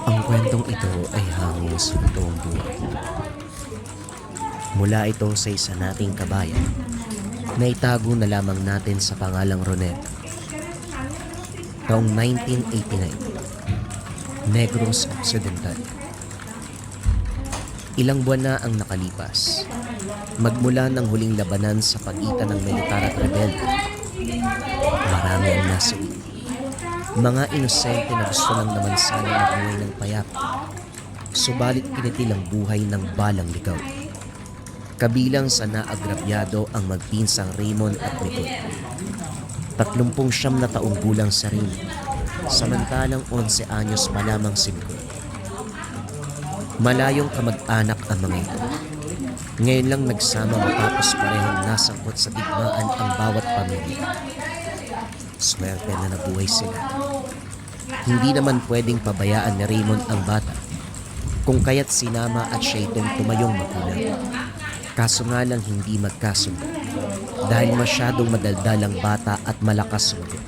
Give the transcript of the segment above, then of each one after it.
Ang kwentong ito ay hangin sa totoong buhay. Mula ito sa isa nating kabayan na itago na lamang natin sa pangalang Ronel. Taong 1989, Negros Occidental. Ilang buwan na ang nakalipas, magmula ng huling labanan sa pagitan ng militar at rebelde. Marami ang nasawi. Mga inosente na gusto lang naman sana mabuhay ng payapa, subalit pinitil ang buhay ng balang ligaw. Kabilang sa naagrabyado ang magpinsang Raymond at Nicole. 39 na taong gulang sa Raymond, samantalang 11 anyos pa lamang si Nicole. Malayong kamag-anak ang mga ito. Ngayon lang nagsama matapos parehong nasangkot sa digmaan ang bawat pamilya. Swerte na nabuhay sila. Hindi naman pwedeng pabayaan ni Raymond ang bata, kung kaya't sinama at siya itong tumayong magulang. Kaso nga lang hindi magkasundo dahil masyadong madaldal ang bata at malakas sumagot.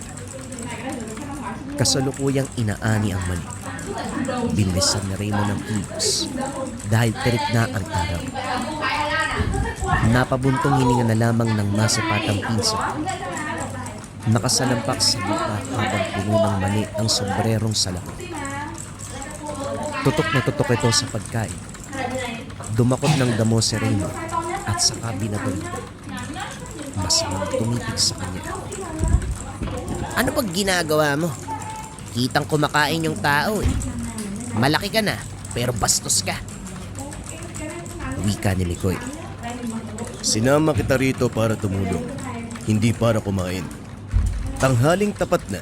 Kasalukuyang inaani ang mali. Binilisan ni Raymond ang kilos dahil tirik na ang araw. Napabuntong hininga na lamang ng masipatang pinsan. Nakasalampak sa lupa habang puno ng mani ang sombrerong salamin. Tutok na tutok ito sa pagkain. Dumakot ng damo si Raymond at saka binabalitan. Masamang tumitig sa kanya. Ano pag ginagawa mo? Kitang kumakain yung tao eh. Malaki ka na, pero bastos ka. Wika ni Mikoy. Sinama kita rito para tumulong, hindi para kumain. Tanghaling tapat na,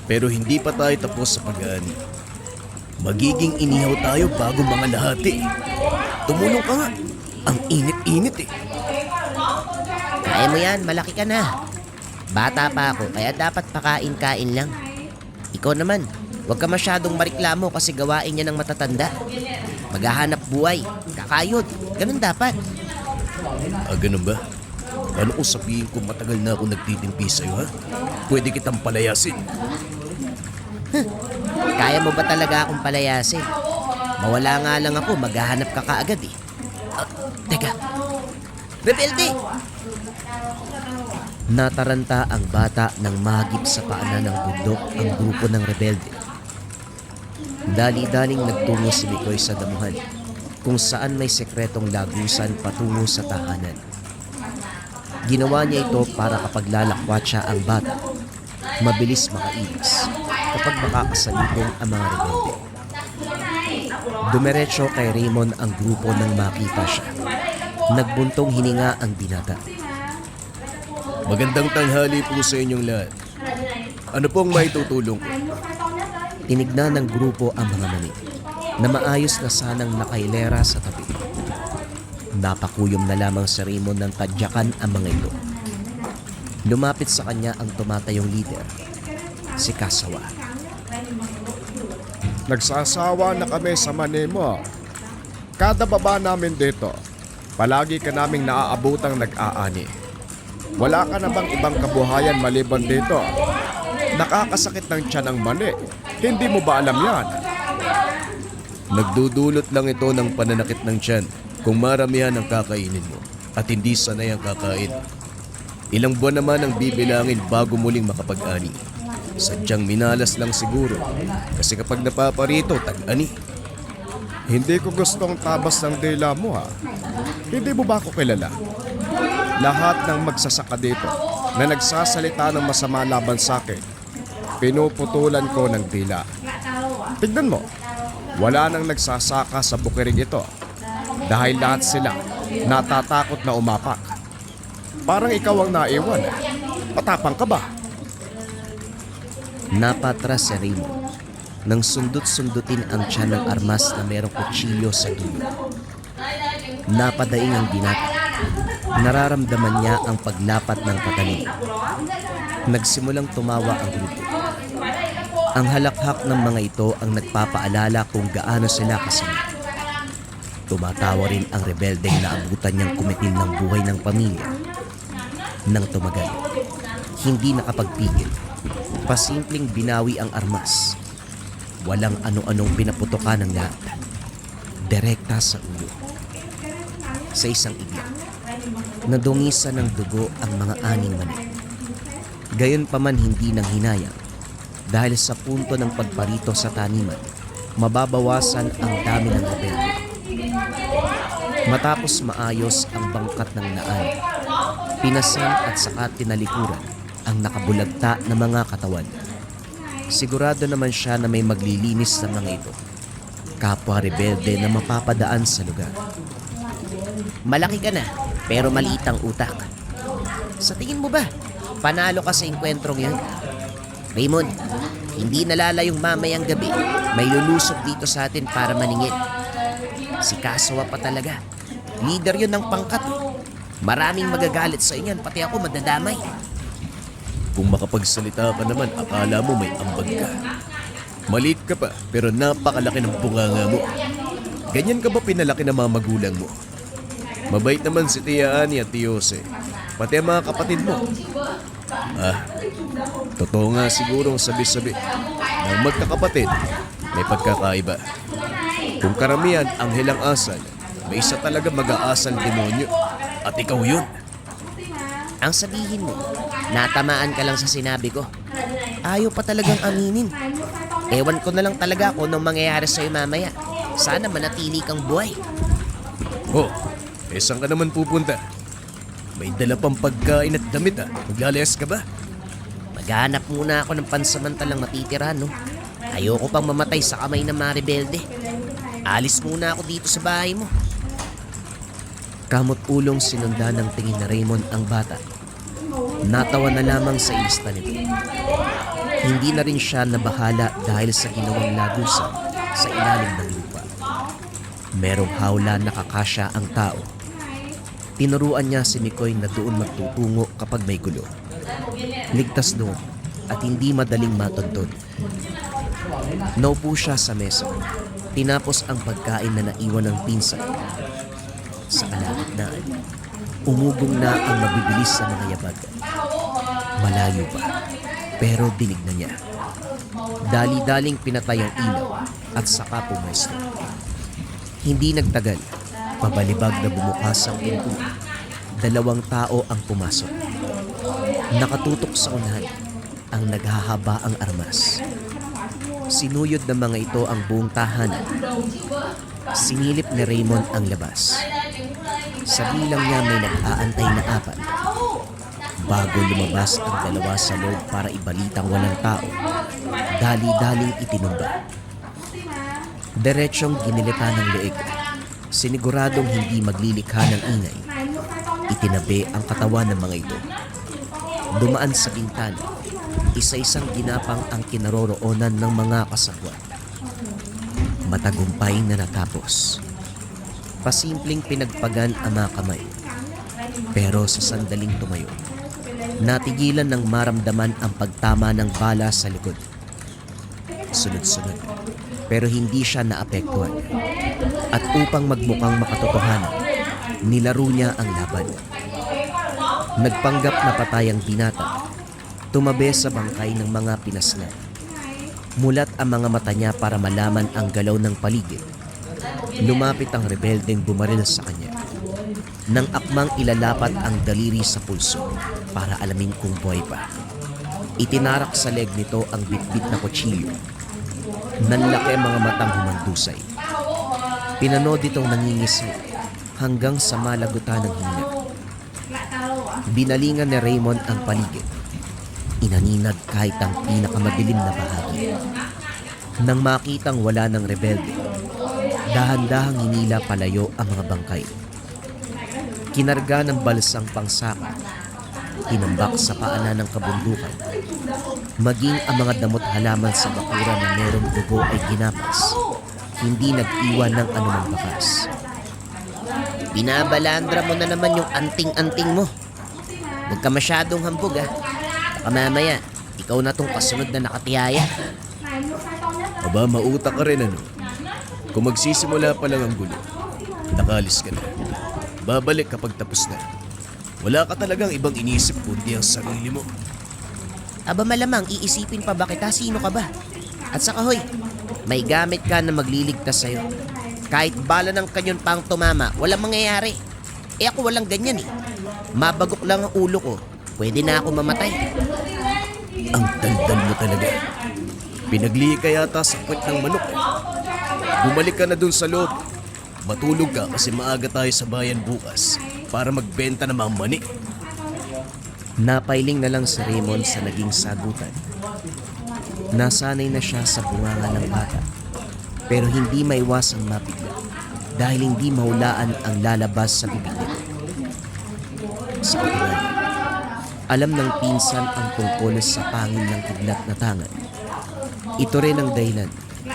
pero hindi pa tayo tapos sa pag-aani. Magiging inihaw tayo bago mga lahati. Tumulong ka nga. Ang init-init eh. Kaya mo yan, malaki ka na. Bata pa ako, kaya dapat pakain-kain lang. Ikaw naman, huwag ka masyadong mariklamo kasi gawain niya ng matatanda. Maghahanap buhay, kakayod, ganun dapat. Ganun ba? Ano kung sabihin ko matagal na ako nagtitimpi sa'yo, ha? Pwede kitang palayasin. Kaya mo ba talaga akong palayasin? Mawala nga lang ako, maghahanap ka kaagad eh. Teka, rebelde! Nataranta ang bata nang mahagip sa paanan ng bundok ang grupo ng rebelde. Dali-daling nagtungo si Mikoy sa damuhan, kung saan may sekretong lagusan patungo sa tahanan. Ginawa niya ito para kapag lalakwat siya ang bata, mabilis makaiwas kapag makakasalubong ang mga rebelde. Dumiretso kay Raymond ang grupo nang makita siya. Nagbuntong hininga ang binata. Magandang tanghali po sa inyong lahat. Ano pong maitutulong ko? Tinignan ng grupo ang mga mani na maayos na sanang nakailera sa tabi. Napakuyom na lamang si Raymond ng tadyakan ang mga ito. Lumapit sa kanya ang tumatayong leader, si Kasawa. Nagsasawa na kami sa mani mo. Kada baba namin dito, palagi ka naming naaabutang nag-aani. Wala ka na bang ibang kabuhayan maliban dito? Nakakasakit ng tiyan ng mani. Hindi mo ba alam yan? Nagdudulot lang ito ng pananakit ng tiyan kung maramihan ang kakainin mo at hindi sanay ang kakain. Ilang buwan naman ang bibilangin bago muling makapag-ani. Sadyang minalas lang siguro kasi kapag napaparito, tag-ani. Hindi ko gustong tabas ng dila mo ha. Hindi mo ba ako kilala? Lahat ng magsasaka dito na nagsasalita ng masama laban sa akin, pinuputulan ko ng dila. Tignan mo, wala nang nagsasaka sa bukiring ito dahil lahat sila natatakot na umapak. Parang ikaw ang naiwan. Patapang ka ba? Napatras si Raymond nang sundot-sundutin ang tiyan ng armas na merong kutsilyo sa dulo. Napadaing ang binata. Nararamdaman niya ang paglapat ng patalim. Nagsimulang tumawa ang grupo. Ang halakhak ng mga ito ang nagpapaalala kung gaano sila kasama. Tumatawa rin ang rebeldeng naabutan niyang kumitil ng buhay ng pamilya. Nang tumagal, hindi nakapagpigil. Pasimpleng binawi ang armas. Walang ano-anong pinaputokan ng lahat. Direkta sa ulo. Sa isang iglap, nadungisan ng dugo ang mga aning mani. Gayunpaman hindi nang hinayang dahil sa punto ng pagparito sa taniman, mababawasan ang dami ng rebelde. Matapos maayos ang bangkat ng naan, pinasan at saka tinalikuran ang nakabulagta na mga katawan. Sigurado naman siya na may maglilinis sa mga ito. Kapwa rebelde na mapapadaan sa lugar. Malaki ka na, pero maliit ang utak. Sa tingin mo ba, panalo ka sa engkwentrong yan? Raymond, hindi nalalayong mamayang gabi, may lulusog dito sa atin para maningil. Si Kasawa pa talaga. Leader yun ng pangkat. Maraming magagalit sa inyan, pati ako madadamay. Kung makapagsalita ka naman, akala mo may ambag ka. Maliit ka pa, pero napakalaki ng bunganga mo. Ganyan ka ba pinalaki ng mga magulang mo? Mabait naman si Tia Ani at Tiyose, pati ang mga kapatid mo. Totoo nga sigurong sabi-sabi ng magkakapatid may pagkakaiba. Kung karamihan ang hilang asal, may isa talaga mag-aasal demonyo. At ikaw yun. Ang sabihin mo, natamaan ka lang sa sinabi ko. Ayaw pa talagang aminin. Ewan ko na lang talaga kung anong mangyayari sa'yo mamaya. Sana manatili kang buhay. Saan ka naman pupunta? May dala pang pagkain at damit Maglalayas ka ba? Maghanap muna ako ng pansamantalang matitirahan, no? Ayoko pang mamatay sa kamay ng mga rebelde. Alis muna ako dito sa bahay mo. Kamot ulong sinundan ng tingin na Raymond ang bata. Natawa na lamang sa ilista nito. Hindi na rin siya nabahala dahil sa ginawang lagusan sa ilalim ng lupa. Merong hawla na kakasya ang tao. Tinuruan niya si Mikoy na doon magtutungo kapag may gulo. Ligtas doon at hindi madaling matuntun. Naupo siya sa mesa. Tinapos ang pagkain na naiwan ng pinsan. Sa kalagitnaan, umugong na ang mabibilis sa mga yabag. Malayo pa, pero dinig na niya. Dali-daling pinatay ang ilaw at saka pumesto. Hindi nagtagal, pabalibag na bumukas ang pinto. 2 tao ang pumasok. Nakatutok sa unahan, ang naghahaba ang armas. Sinuyod ng mga ito ang buong tahanan. Sinilip ni Raymond ang labas. Sa bilang niya may nag-aantay na 4. Bago lumabas ang 2 sa loob para ibalitang walang tao, dali-daling itinumba. Diretsyong ginilitan ng leeg. Siniguradong hindi maglilikha ng ingay. Itinabi ang katawan ng mga ito. Dumaan sa bintana. Isa-isang ginapang ang kinaroroonan ng mga kasabwat. Matagumpay na natapos. Pasimpleng pinagpagan ang mga kamay. Pero sa sandaling tumayo, natigilan ng maramdaman ang pagtama ng bala sa likod. Sunod-sunod, pero hindi siya naapektuhan. At upang magmukhang makatotohanan, nilaro niya ang laban. Nagpanggap na patay ang binata. Tumabi sa bangkay ng mga pinaslan. Mulat ang mga mata niya para malaman ang galaw ng paligid. Lumapit ang rebeldeng bumaril sa kanya. Nang akmang ilalapat ang daliri sa pulso para alamin kung buhay pa. Itinarak sa leg nito ang bitbit na kutsilyo. Nanlaki ang mga matang humandusay. Pinanood itong nangingismo hanggang sa malagutan ng hina. Binalingan ni Raymond ang paligid. Inaninag kahit ang pinakamadilim na bahagi. Nang makitang wala ng rebelde, dahan-dahang hinila palayo ang mga bangkay. Kinarga ng balsang pangsaka, tinambak sa paanan ng kabundukan. Maging ang mga damot halaman sa bakura na merong dugo ay ginapas. Hindi nag-iwan ng anumang bakas. Binabalandra mo na naman yung anting-anting mo. Huwag ka masyadong hambog Baka mamaya, ikaw na tong kasunod na nakatiyaya. Aba, mautak ka rin Kung magsisimula pa lang ang gulo, nakalis ka na. Babalik kapag tapos na. Wala ka talagang ibang inisip kundi ang sarili mo. Aba malamang iisipin pa ba kita sino ka ba? At saka hoy, may gamit ka na magliligtas sa'yo. Kahit bala ng kanyon pang tumama, walang mangyayari. Ako walang ganyan eh. Mabagok lang ang ulo ko, pwede na ako mamatay. Ang daldal mo talaga. Pinagli ka yata sa kwet ng manok. Bumalik ka na dun sa loob. Matulog ka kasi maaga tayo sa bayan bukas para magbenta ng mga mani. Napailing na lang si Raymond sa naging sagutan. Nasanay na siya sa bunganga ng bata, pero hindi maiwasang mapigla dahil hindi mahulaan ang lalabas sa bibig nito. Sa katunayan, alam ng pinsan ang tungkol sa pangil ng kidlat na tangan. Ito rin ang dahilan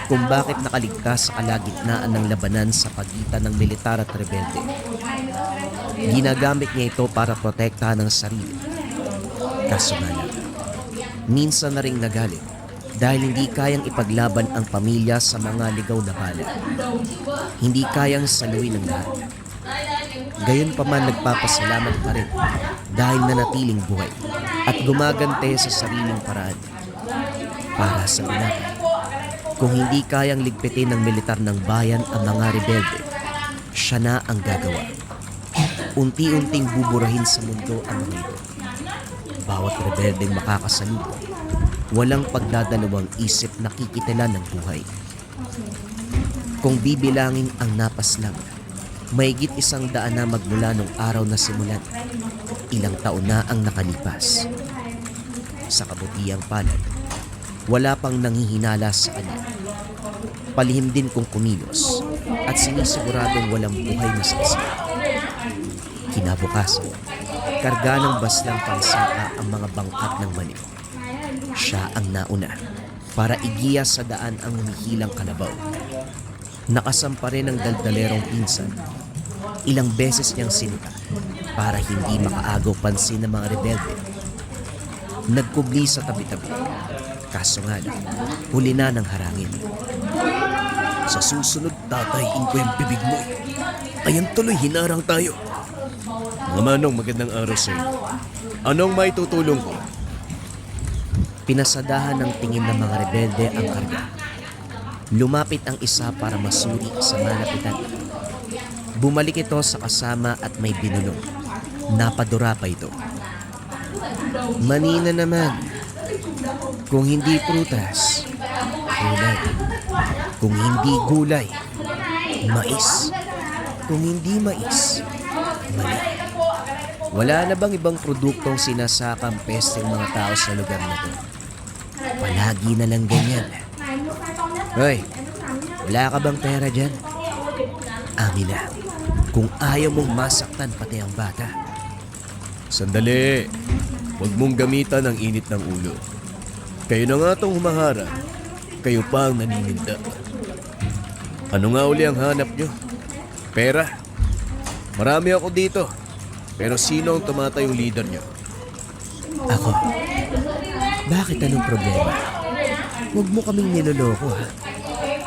kung bakit nakaligtas sa kalagitnaan ng labanan sa pagitan ng militar at rebelde. Ginagamit niya ito para protektahan ang sarili. Kaso nga lang, minsan na ring nagalit dahil hindi kayang ipaglaban ang pamilya sa mga ligaw na bala. Hindi kayang saluin ang lahat. Gayon pa man nagpapasalamat pa rin dahil nanatiling buhay at gumagante sa sariling paraan. Para sa binata, kung hindi kayang ligpitin ng militar ng bayan ang mga rebelde, siya na ang gagawa. Unti-unting buburahin sa mundo ang mga ito. Bawat rebeldeng makakasalubong, walang pagdadalawang isip na kikitilan ng buhay. Kung bibilangin ang napaslang, mahigit 100 na magmula nung araw na simulan. Ilang taon na ang nakalipas. Sa kabutihang palad, wala pang nanghihinala sa kanya. Palihim din kung kumilos at sinisiguradong walang buhay na saksi. Kinabukasan, karga ng baslang pangsaka ang mga bangkat ng mani. Siya ang nauna para igiya sa daan ang humihilang kalabaw. Nakasampa rin ang daldalerong pinsan. Ilang beses niyang sinita para hindi makaagaw pansin ng mga rebelde. Nagkubli sa tabi-tabi. Kaso nga lang, huli na ng harangin. Sa susunod, tatayin ko yung bibig mo. Ayan tuloy, hinarang tayo. Mga manong, magandang araw sa'yo. Anong may tutulong ko? Pinasadahan ng tingin ng mga rebelde ang karga. Lumapit ang isa para masuri sa malapitan. Bumalik ito sa kasama at may binulong. Napadura pa ito. Manina naman. Kung hindi prutas, gulay. Kung hindi gulay, mais. Kung hindi mais, mali. Wala na bang ibang produktong sinasakang peste ng mga tao sa lugar na to? Palagi na lang ganyan. Hoy, wala ka bang pera dyan? Amin na, kung ayaw mong masaktan pati ang bata. Sandali. Huwag mong gamitan ang init ng ulo. Kayo na nga itong humaharang. Kayo pa ang nanininda. Ano nga uli ang hanap nyo? Pera. Marami ako dito. Pero sino ang tumatayong leader nyo? Ako? Bakit anong problema? Huwag mo kaming niloloko ha.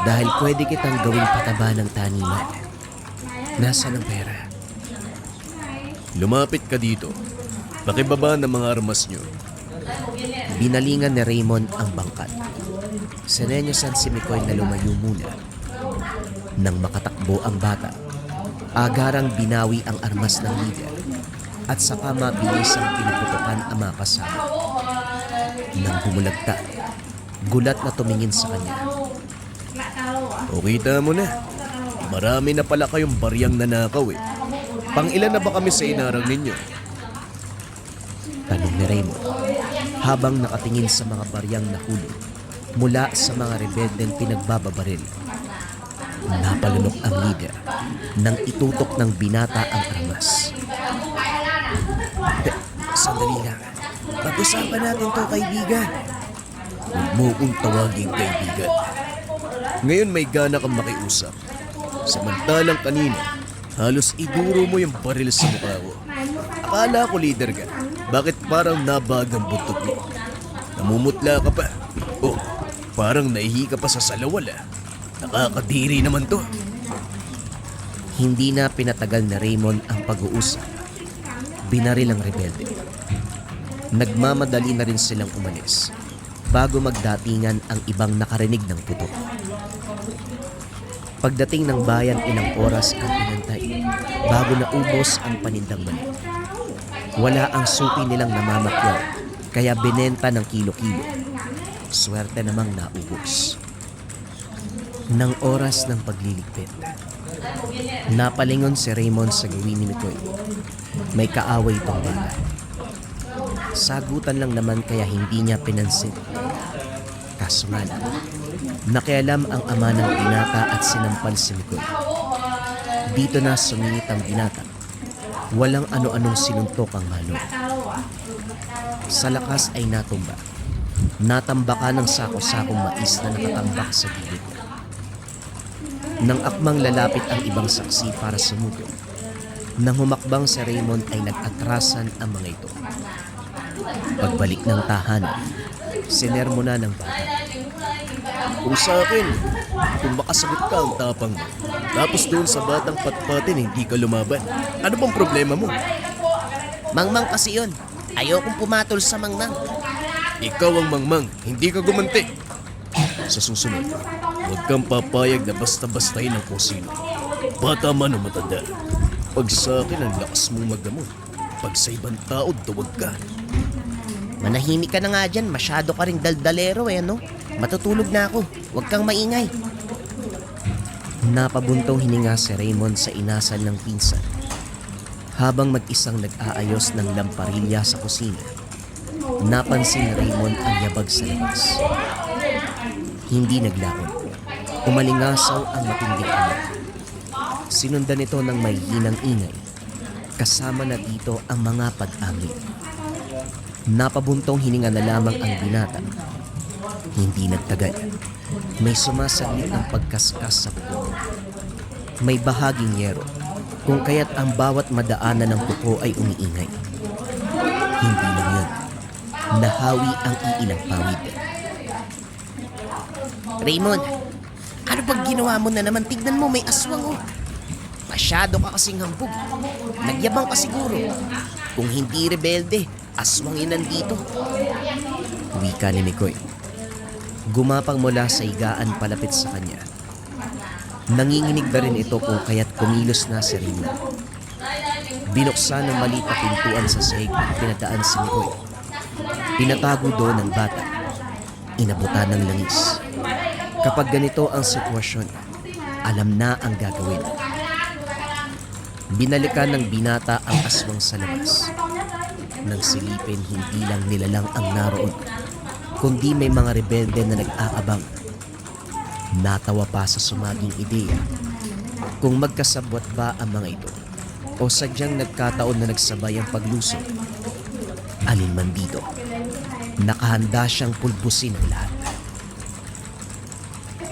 Dahil pwede kitang gawing pataba ng taniman. Nasaan ang pera? Lumapit ka dito. Pakibaba ng mga armas nyo. Binalingan ni Raymond ang bangkat. Sinenyasan si Mikoy na lumayo muna. Nang makatakbo ang bata, agarang binawi ang armas ng leader at saka mabilisang pinuputukan ang mga kasama. Nang bumulagta, gulat na tumingin sa kanya. O kita mo na. Marami na pala kayong baryang nanakaw eh. Pang-ilan na ba kami sa inarang ninyo? Tanong ni Raymond habang nakatingin sa mga baryang nahulog mula sa mga rebeldeng pinagbababaril. Napalunok ang leader nang itutok ng binata ang armas. Sandali lang. Pag-usapan natin to, kaibigan. Huwag mo kong tawaging kaibigan. Ngayon may gana kang makiusap. Samantalang kanina, halos iduro mo yung baril sa mukha ko. Akala ko leader ka. Bakit parang nabag ang butok mo? Namumutla ka pa. Oh, parang naihi ka pa sa salawal ah. Nakakadiri naman to. Hindi na pinatagal na Raymond ang pag-uusap. Binaril ang rebelde. Nagmamadali na rin silang umalis bago magdatingan ang ibang nakarinig ng putok. Pagdating ng bayan, ilang oras ang inantay bago naubos ang panindang mani. Wala ang suki nilang namamakyaw, kaya binenta ng kilo-kilo. Swerte namang naubos. Nang oras ng pagliligpit, napalingon si Raymond sa gawin ni Mikoy. May kaaway itong bata. Sagutan lang naman kaya hindi niya pinansin. Kaso nga lang, nakialam ang ama ng binata at sinampal si Mikoy. Dito na sumingit ang binata. Walang ano-anong sinuntok ang malo. Sa lakas ay natumba. Natambaka ng sako-sakong mais na nakatambak sa gilid. Nang akmang lalapit ang ibang saksi para sumugod, nang humakbang si Raymond ay nag-atrasan ang mga ito. Pagbalik ng tahanan, sinermona ng bata. Kung sa akin, kung makasagot ka ang tapang mo, tapos doon sa batang patpatin hindi ka lumaban, ano bang problema mo? Mangmang kasi yun. Ayokong pumatol sa mangmang. Ikaw ang mangmang, hindi ka gumanti. Sa susunod, huwag kang papayag na basta-bastahin ang kung sino. Bata man o matanda. Pag sa akin ang lakas mong magdamon, pag sa ibang tao, duwag ka. Manahimik ka na nga dyan. Masyado ka ring daldalero no? Matutulog na ako. Huwag kang maingay. Napabuntong hininga si Raymond sa inasal ng pinsan. Habang mag-isang nag-aayos ng lamparilla sa kusina, napansin ni Raymond ang yabag sa labas. Hindi naglaon. Umalingasaw ang matinding amoy. Sinundan ito ng may hinang ingay. Kasama na dito ang mga pag-amin. Napabuntong hininga na lamang ang binata. Hindi nagtagal. May sumasaglit ng pagkaskas sa kuko. May bahaging yero, kung kaya't ang bawat madaanan ng kuko ay umiingay. Hindi lang yun. Nahawi ang iilang pawid. Raymond, ano pag ginawa mo na naman? Tignan mo, may aswang Masyado ka kasing hambog. Nagyabang ka siguro. Kung hindi rebelde, aswang yun nandito. Wika ni Mikoy. Gumapang mula sa higaan palapit sa kanya. Nanginginig na rin ito kung kaya't kumilos na si Raymond. Binuksan ng maliit na pintuan sa sahig at pinadaan si Mikoy. Pinatago doon ng bata. Inabutan ng langis. Kapag ganito ang sitwasyon, alam na ang gagawin. Binalikan ng binata ang aswang sa labas. Nang silipin, hindi lang nilalang ang naroon, kundi may mga rebelde na nag-aabang. Natawa pa sa sumaging ideya kung magkasabwat ba ang mga ito o sadyang nagkataon na nagsabay ang paglusong. Alin man dito, nakahanda siyang pulbusin ang lahat.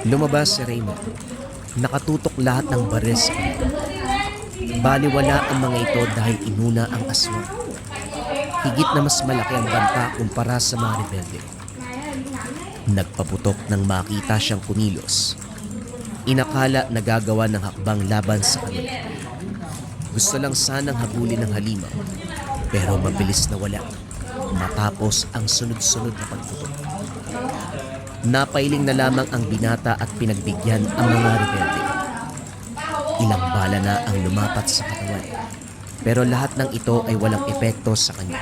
Lumabas si Raymond. Nakatutok lahat ng baril sa kanya. Baliwala ang mga ito dahil inuna ang aswang. Higit na mas malaki ang banta kumpara sa mga rebelde. Nagpaputok nang makita siyang kumilos. Inakala na gagawa ng hakbang laban sa kanila. Gusto lang sanang habulin ng halimaw, pero mabilis na wala matapos ang sunod-sunod na pagputok. Napailing na lamang ang binata at pinagbigyan ang mga rebelde. Ilang bala na ang lumapat sa katawan, pero lahat ng ito ay walang epekto sa kanya.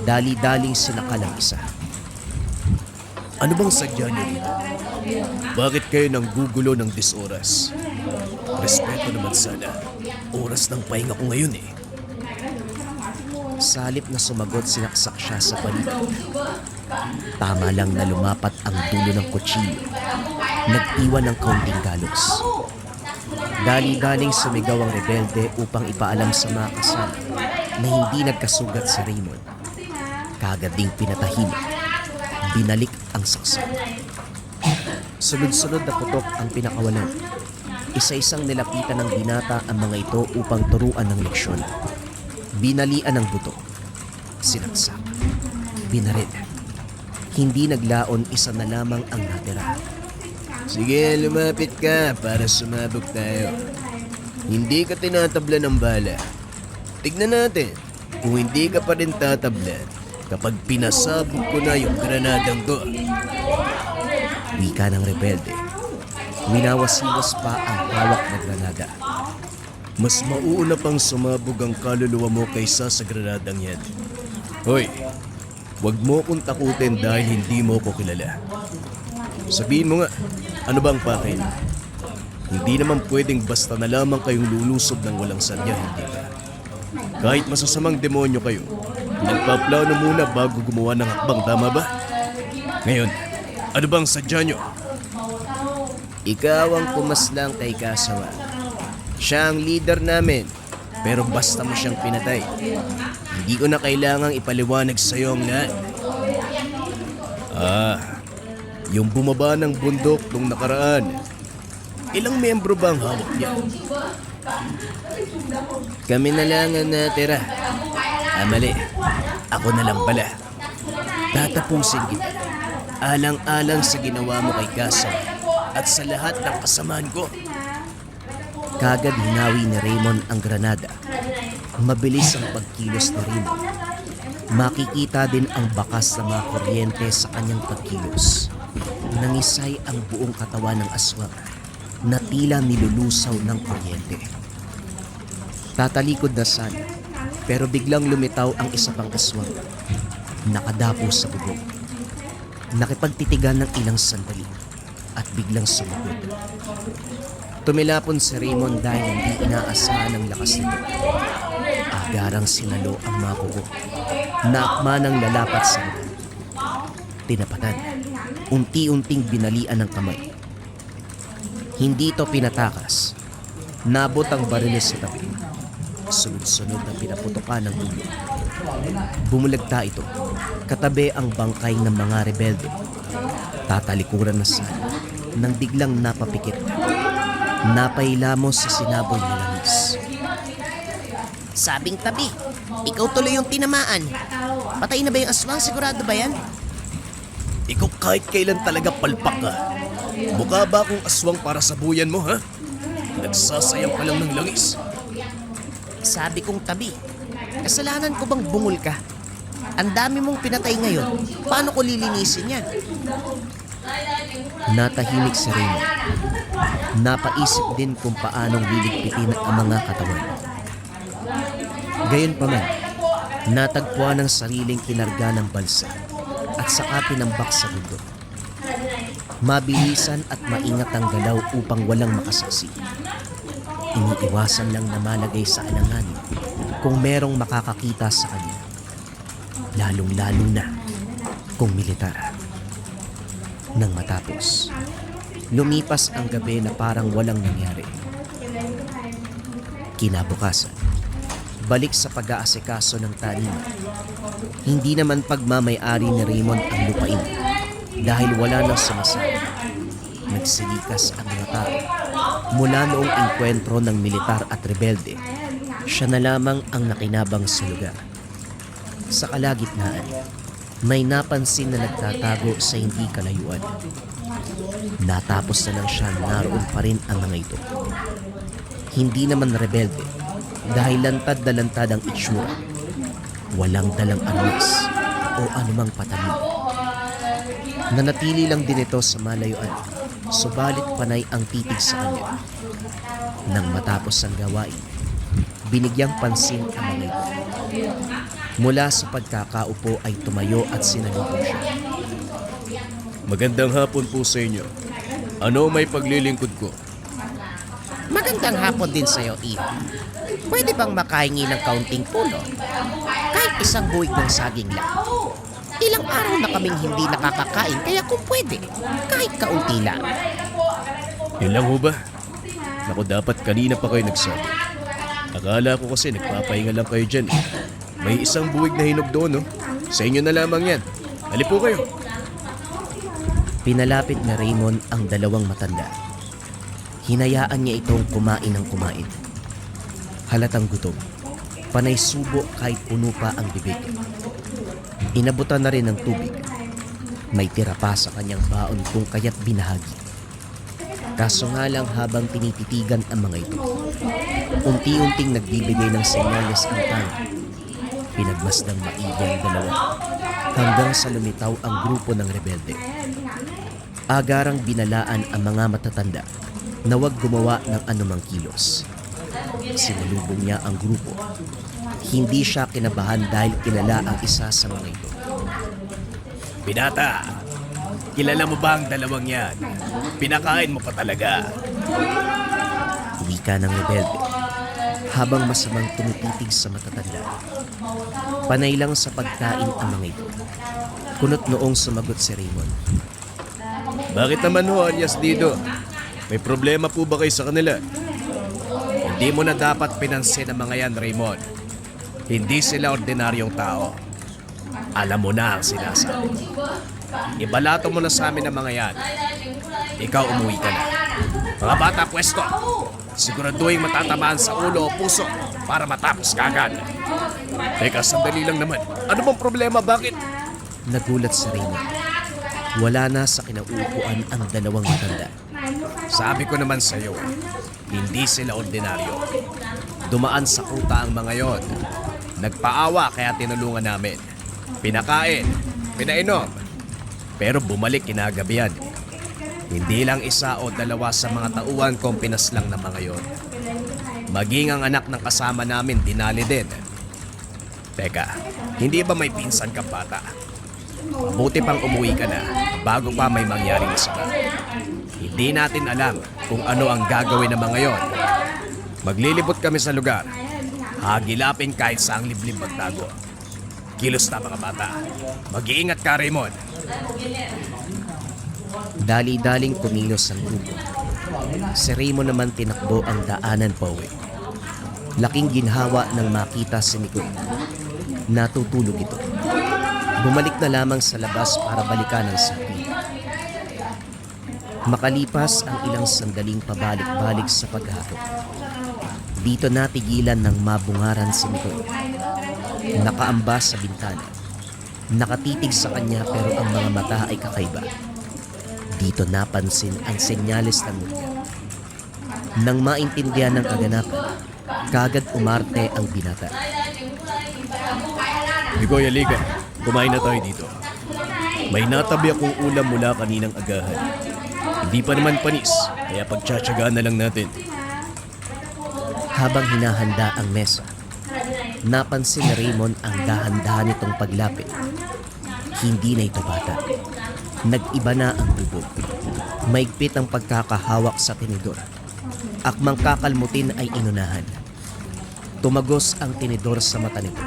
Dali-daling sinakal ang isa. Ano bang sadya niyo rito? Bakit kayo nang gugulo ng disoras? Respeto naman sana. Oras ng pahinga ko ngayon Sa halip na sumagot, sinaksak siya sa paligid. Tama lang na lumapat ang dulo ng kutsilyo. Nag-iwan ng kaunting galos. Dali-daling sumigaw ang rebelde upang ipaalam sa mga kasama na hindi nagkasugat si Raymond. Kaagad ding pinatahimik. Binalik ang saksak. Sunod-sunod na putok ang pinakawalan. Isa-isang nilapitan ng binata ang mga ito upang turuan ng leksyon. Binalian ng buto. Sinaksak. Binarid. Hindi naglaon, isa na lamang ang natira. Sige, lumapit ka para sumabog tayo. Hindi ka tinatabla ng bala. Tignan natin. Kung hindi ka pa rin tatablan, kapag pinasabog ko na yung granadang to. Wika ng rebelde. Winawasiwas pa ang hawak na granada. Mas mauuna pang sumabog ang kaluluwa mo kaysa sa granadang yan. Hoy, wag mo kong takutin dahil hindi mo ko kilala. Sabihin mo nga, ano bang pakay? Hindi naman pwedeng basta na lamang kayong lulusob ng walang sadya, hindi ba? Kahit masasamang demonyo kayo, nagpaplano muna bago gumawa ng hakbang, tama ba? Ngayon, ano bang sadya nyo? Ikaw ang pumaslang kay Kasawa. Siya ang leader namin, pero basta mo siyang pinatay. Hindi ko na kailangang ipaliwanag sa'yo ang lahat. Yung bumaba ng bundok nung nakaraan. Ilang miyembro ba ang hawak niya? Kami na lang ang natira. Mali. Ako na lang pala. Tatapusin kita. Alang-alang sa ginawa mo kay Kasawa at sa lahat ng kasamaan ko. Kagad hinawi ni Raymond ang granada. Mabilis ang pagkilos ni Raymond. Makikita din ang bakas na mga kuryente sa kanyang pagkilos. Nangisay ang buong katawan ng aswang na tila nilulusaw ng kuryente. Tatalikod na sana, pero biglang lumitaw ang isa pang aswang. Nakadapo sa bubong. Nakipagtitigan ng ilang sandali at biglang sumagot. Tumilapon si Raymond dahil hindi inaasahan ang lakas nito. Agarang sinalo ang mga kuko. Naakma ng lalapat sa mga. Tinapatan. Unti-unting binalian ng kamay. Hindi ito pinatakas. Nabot ang bariles sa tabi. Sunod-sunod na pinaputokan ng ulo. Bumulagta ito. Katabi ang bangkay ng mga rebelde. Tatalikuran na sana nang biglang napapikit. Napailamos sa sinaboy na langis. Sabing tabi, ikaw tuloy yung tinamaan. Patay na ba yung aswang? Sigurado ba yan? Ikaw kahit kailan talaga palpak ka. Mukha ba akong aswang para sa buyan mo, ha? Nagsasayang ka lang ng langis. Sabi kong tabi, kasalanan ko bang bungol ka? Ang dami mong pinatay ngayon, paano ko lilinisin yan? Natahimik si Raymond. Napaisip din kung paanong liligpitin ang mga katawan. Gayunpaman, natagpuan ang sariling kinarga ng balsa at saka tinambak sa bundok. Mabilisan at maingat ang galaw upang walang makasaksi. Iniiwasan lang na malagay sa alanganin kung merong makakakita sa kanya. Lalong-lalo na kung militar. Nang matapos, lumipas ang gabi na parang walang nangyari. Kinabukasan, balik sa pag-aasikaso ng taniman. Hindi naman pagmamay-ari ni Raymond ang lupain dahil wala nang sumasama. Nagsilikas ang mga tao. Mula noong engkwentro ng militar at rebelde, siya na lamang ang nakinabang sa lugar. Sa kalagitnaan, may napansin na nagtatago sa hindi kalayuan. Natapos na lang siya, naroon pa rin ang mga ito. Hindi naman rebelde dahil lantad na lantad ang itsura. Walang dalang armas o anumang patalim. Nanatili lang din ito sa malayuan, subalit panay ang titig sa kanya. Nang matapos ang gawain, binigyang pansin ang mga ito. Mula sa pagkakaupo ay tumayo at sinalubong siya. Magandang hapon po sa inyo. Ano may paglilingkod ko? Magandang hapon din sa'yo, Iho. Pwede bang makahingi ng kaunting tulong? Kahit isang buwig ng saging lang. Ilang araw na kaming hindi nakakakain, kaya kung pwede, kahit kaunti lang. Yun lang ho ba? Naku, dapat kanina pa kayo nagsabi. Akala ko kasi nagpapahinga lang kayo dyan. May isang buwig na hinog doon, no? Sa inyo na lamang yan. Hali po kayo. Pinalapit ni Raymond ang dalawang matanda. Hinayaan niya itong kumain ng kumain. Halatang gutom. Panay subo kahit puno pa ang bibig. Inabutan na rin ng tubig. May tira pa sa kanyang baon kung kaya't binahagi. Kaso nga lang habang tinititigan ang mga ito, unti-unting nagbibigay ng senyales ang tango. Pinagmasdang maigi ang dalawa. hanggang sa lumitaw ang grupo ng rebelde. Agarang binalaan ang mga matatanda na huwag gumawa ng anumang kilos. Sinalubong niya ang grupo. Hindi siya kinabahan dahil kilala ang isa sa mga ito. Binata, kilala mo ba ang dalawang yan? Pinakain mo pa talaga. Wika ng rebelde habang masamang tumititig sa matatanda. Panay lang sa pagkain ang mga ito. Kunot noong sumagot si Raymond. Bakit naman ho, alias Dido? May problema po ba kayo sa kanila? Hindi mo na dapat pinansin ang mga yan, Raymond. Hindi sila ordinaryong tao. Alam mo na ang sinasabi. Ibalato mo na sa amin ang mga yan. Ikaw umuwi ka na. Mga bata, pwesto! Siguraduhin matatamaan sa ulo o puso para matapos kagad. Teka, sandali lang naman. Ano bang problema? Bakit? Nagulat si Raymond. Wala na sa kinauupuan ang dalawang matanda. Sabi ko naman sa iyo, hindi sila ordinaryo. Dumaan sa kuta ang mga yon. Nagpaawa kaya tinulungan namin. Pinakain, pinainom. Pero bumalik kinagabihan. Hindi lang isa o dalawa sa mga tauhan kong pinaslang ng mga yon. Maging ang anak ng kasama namin dinali din. Teka, hindi ba may pinsan ka bata? Mabuti pang umuwi ka na bago pa may mangyaring masama. Hindi natin alam kung ano ang gagawin ng mga yon. Maglilibot kami sa lugar. Hagilapin kahit saang liblib magtago. Kilos na mga bata. Mag-iingat ka, Raymond. Dali-daling kumilos ang grupo. Si Raymond naman tinakbo ang daanan pa uwi. Laking ginhawa nang makita si Nicole. Natutulog ito. Bumalik na lamang sa labas para balikan ang sakit. Makalipas ang ilang sandaling pabalik-balik sa paghakot. Dito natigilan ng mabungaran si Nicole. Nakaamba sa bintana. Nakatitig sa kanya pero ang mga mata ay kakaiba. Dito napansin ang senyales ng mulya. Nang maintindihan ng kaganapan, kagad umarte ang binata. Ligoy, aliga. Kumain na tayo dito. May natabi akong ulam mula kaninang agahan. Hindi pa naman panis, kaya pagtsatsagaan na lang natin. Habang hinahanda ang mesa, napansin ni Raymond ang dahan-dahan nitong paglapit. Hindi na ito bata. Nag-iba na ang bubog. Maigpit ang pagkakahawak sa tinidor. Akmang kakalmutin ay inunahan. Tumagos ang tinidor sa mata nito.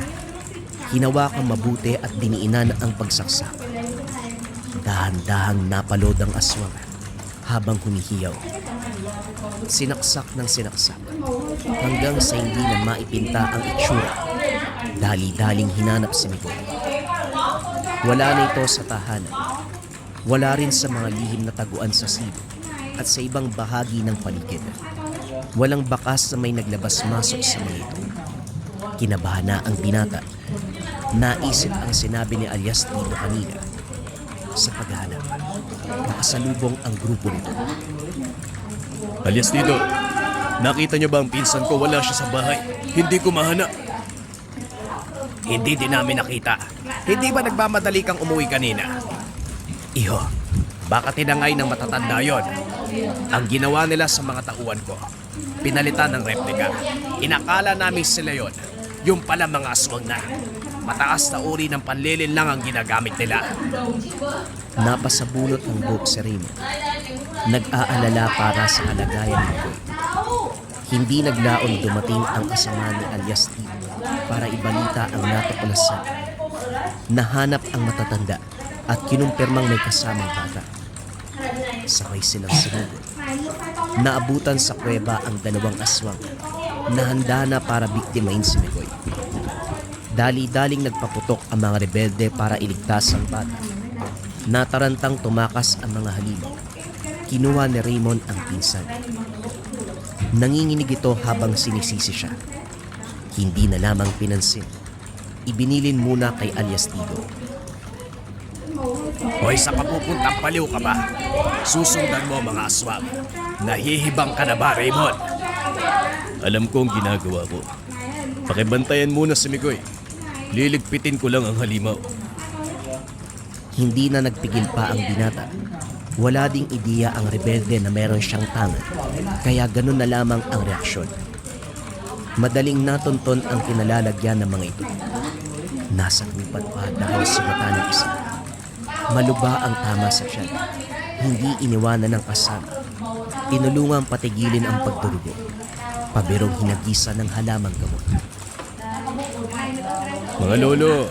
Hinawakang mabuti at diniinan ang pagsaksak. Dahan-dahang napalod ang aswang habang humihiyaw. Sinaksak ng sinaksak hanggang sa hindi na maipinta ang itsura. Dali-daling hinanap si Nicole. Wala na ito sa tahanan. Wala rin sa mga lihim na taguan sa silid at sa ibang bahagi ng paligid. Walang bakas na may naglabas-masok sa mga ito. Kinabahan na ang binata. Naisip ang sinabi ni alias Dido kanina. Sa paghahanap, nakasalubong ang grupo nito. Alias Dido, nakita niyo ba ang pinsan ko? Wala siya sa bahay. Hindi ko mahanap. Hindi din namin nakita. Hindi ba nagmamadali kang umuwi kanina? Iho, baka tinangay ng matatanda yon. Ang ginawa nila sa mga tauhan ko, pinalitan ng replika. Inakala namin sila yon. Yung pala mga aswang na. Mataas na uri ng panlilin lang ang ginagamit nila. Napasabunot ng buhok si Raymond. Nag-aalala para sa kalagayan ni Nicole. Hindi naglaon dumating ang kasama ni alias Dido para ibalita ang natuklasan. Nahanap ang matatanda at kinumpirmang may kasamang bata. Sabay silang sinugod. Naabutan sa kuweba ang dalawang aswang na handa na para biktimahin si Nicole. Dali-daling nagpaputok ang mga rebelde para iligtas ang bata. Natarantang tumakas ang mga halimaw. Kinuha ni Raymond ang pinsan. Nanginginig ito habang sinisisi siya. Hindi na lamang pinansin. Ibinilin muna kay alias Dido. Hoy, sa papupuntang paliw ka ba? Susundan mo mga aswang. Nahihibang ka na ba, Raymond? Alam ko ang ginagawa ko. Pakibantayan muna si Mikoy. Liligpitin ko lang ang halimaw. Hindi na nagpigil pa ang binata. Wala ding ideya ang rebelde na meron siyang tangan, kaya ganun na lamang ang reaksyon. Madaling natunton ang kinalalagyan ng mga ito. Nasa gupat pa dahil sugatan ng isa. Maluba ang tama sa tiyan. Hindi iniwanan ng kasama. Tinulungang patigilin ang pagdurugo. Pabirong hinagisa ng halamang gamot. Mga lolo,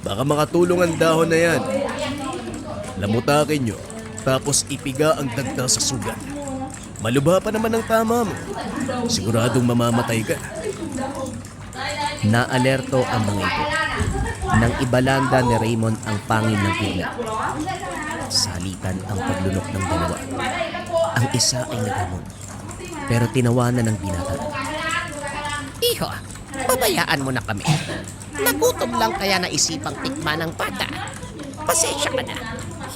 baka makatulong ang dahon na yan. Lamutakin nyo, tapos ipiga ang dagta sa sugat. Malubha pa naman ang tama mo. Siguradong mamamatay ka. Naalerto ang mga ito. Nang ibalanda ni Raymond ang pangin ng bigla. Salitan ang paglunok ng dalawa. Ang isa ay naghamon, pero tinawanan ng binata. Iho, pabayaan mo na kami. Nagutom lang kaya naisipang tikman ng bata. Pasensya ka na.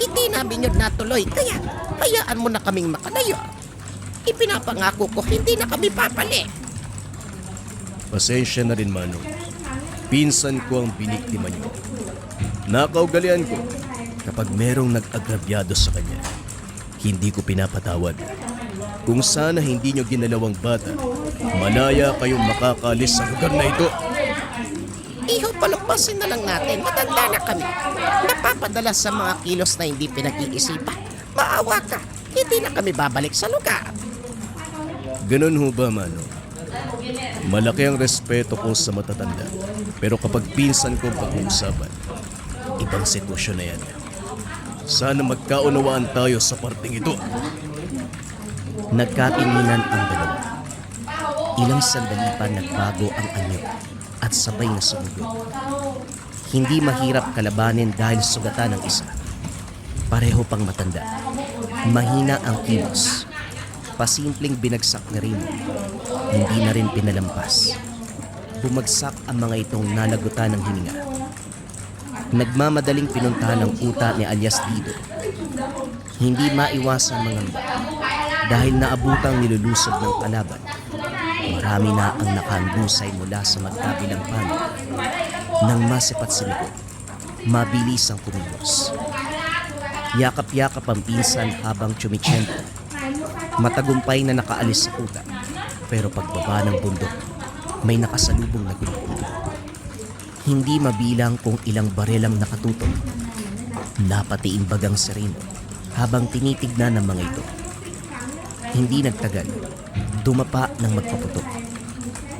Hindi namin yun natuloy, kaya hayaan mo na kaming makalayo. Ipinapangako ko hindi na kami papali. Pasensya na rin, Manong. Pinsan ko ang biniktima nyo. Nakaugalian ko kapag merong nag-agrabyado sa kanya. Hindi ko pinapatawad. Kung sana hindi nyo ginalawang bata, malaya kayong makakalis sa lugar na ito. Iho, palampasin na lang natin. Matanda na kami. Napapadala sa mga kilos na hindi pinag-iisipan. Maawa ka. Hindi na kami babalik sa lugar. Ganun ho ba, Manong? Malaki ang respeto ko sa matatanda. Pero kapag pinsan kong pag-uusapan, ibang sitwasyon na yan. Sana magkaunawaan tayo sa parting ito. Nagkatinginan ang dalawa. Ilang sandali pa nagbago ang anyo at sabay na sumugod. Hindi mahirap kalabanin dahil sugatan ng isa. Pareho pang matanda. Mahina ang kilos. Pasimpleng binagsak na rin. Hindi na rin pinalampas. Bumagsak ang mga itong nalagutan ng hininga. Nagmamadaling pinuntahan ng uta ni alias Dido. Hindi maiwasang mangamba dahil naabutang nilulusog ng kalaban. Marami na ang nakahandusay mula sa magkabilang panig. Nang masipat si Miko, mabilis ang kumilos. Yakap-yakap ang pinsan habang tsumitsyento. Matagumpay na nakaalis sa uta, pero pagbaba ng bundok, may nakasalubong na grupo. Hindi mabilang kung ilang barel ang nakatutok. Napatiing bagang sereno habang tinitignan ng mga ito. Hindi nagtagal, dumapa ng magpaputok.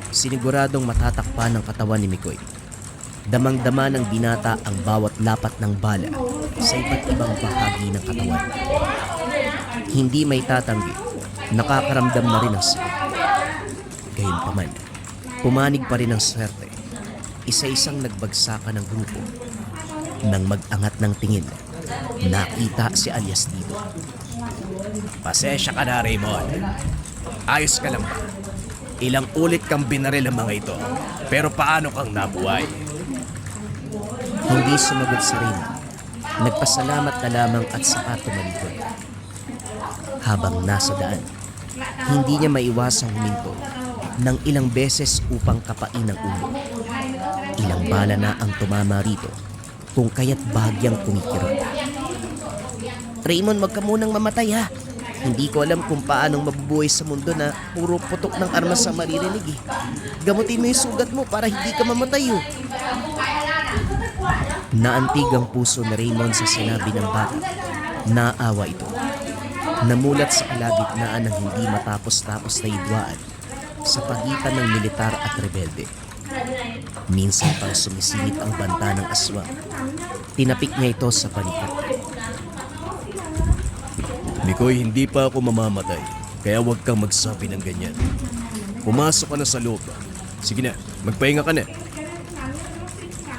Siniguradong matatakpan ng katawan ni Mikoy. Damang-dama ng binata ang bawat lapat ng bala sa iba't ibang bahagi ng katawan. Hindi may tatanggi, nakakaramdam na rin ang sakit. Gayunpaman, pumanig pa rin ang swerte. Isa-isang nagbagsakan ng grupo. Nang mag-angat ng tingin, nakita si alias Dido. Pasensya ka na, Raymond. Ayos ka lang ba? Ilang ulit kang binaril ang mga ito. Pero paano kang nabuhay? Hindi sumagot si Raymond. Nagpasalamat na lamang at saka tumalikod. Habang nasa daan, hindi niya maiwasang huminto ng ilang beses upang kapain ang ulo. Ilang bala na ang tumama rito kung kaya't bahagyang kumikirot. Raymond, wag ka munang mamatay ha. Hindi ko alam kung paanong mabubuhay sa mundo na puro putok ng armas sa maririnig eh. Gamutin mo yung sugat mo para hindi ka mamatay oh. Naantig ang puso ni Raymond sa sinabi ng bata. Naawa ito. Namulat sa kalagitnaan ng hindi matapos-tapos na hidwaan sa pagitan ng militar at rebelde. Minsan pang sumisingit ang banta ng aswang. Tinapik niya ito sa palikot. Mikoy, hindi pa ako mamamatay. Kaya huwag kang magsabi ng ganyan. Pumasok ka na sa loob. Sige na, magpahinga ka na.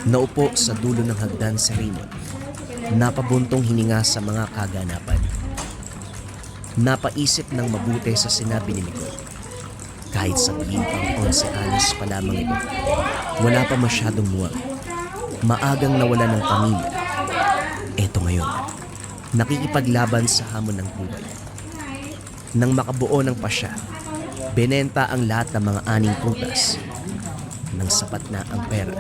Naupo sa dulo ng hagdan si Raymond. Napabuntong hininga sa mga kaganapan. Napaisip ng mabuti sa sinabi ni Mikoy. Kahit sabihin pang 11 anos pa lamang ito, wala pa masyadong muwag. Maagang nawala ng pamilya. Eto ngayon, nakikipaglaban sa hamon ng buhay. Nang makabuo ng pasya, binenta ang lahat ng mga aning prutas. Nang sapat na ang pera,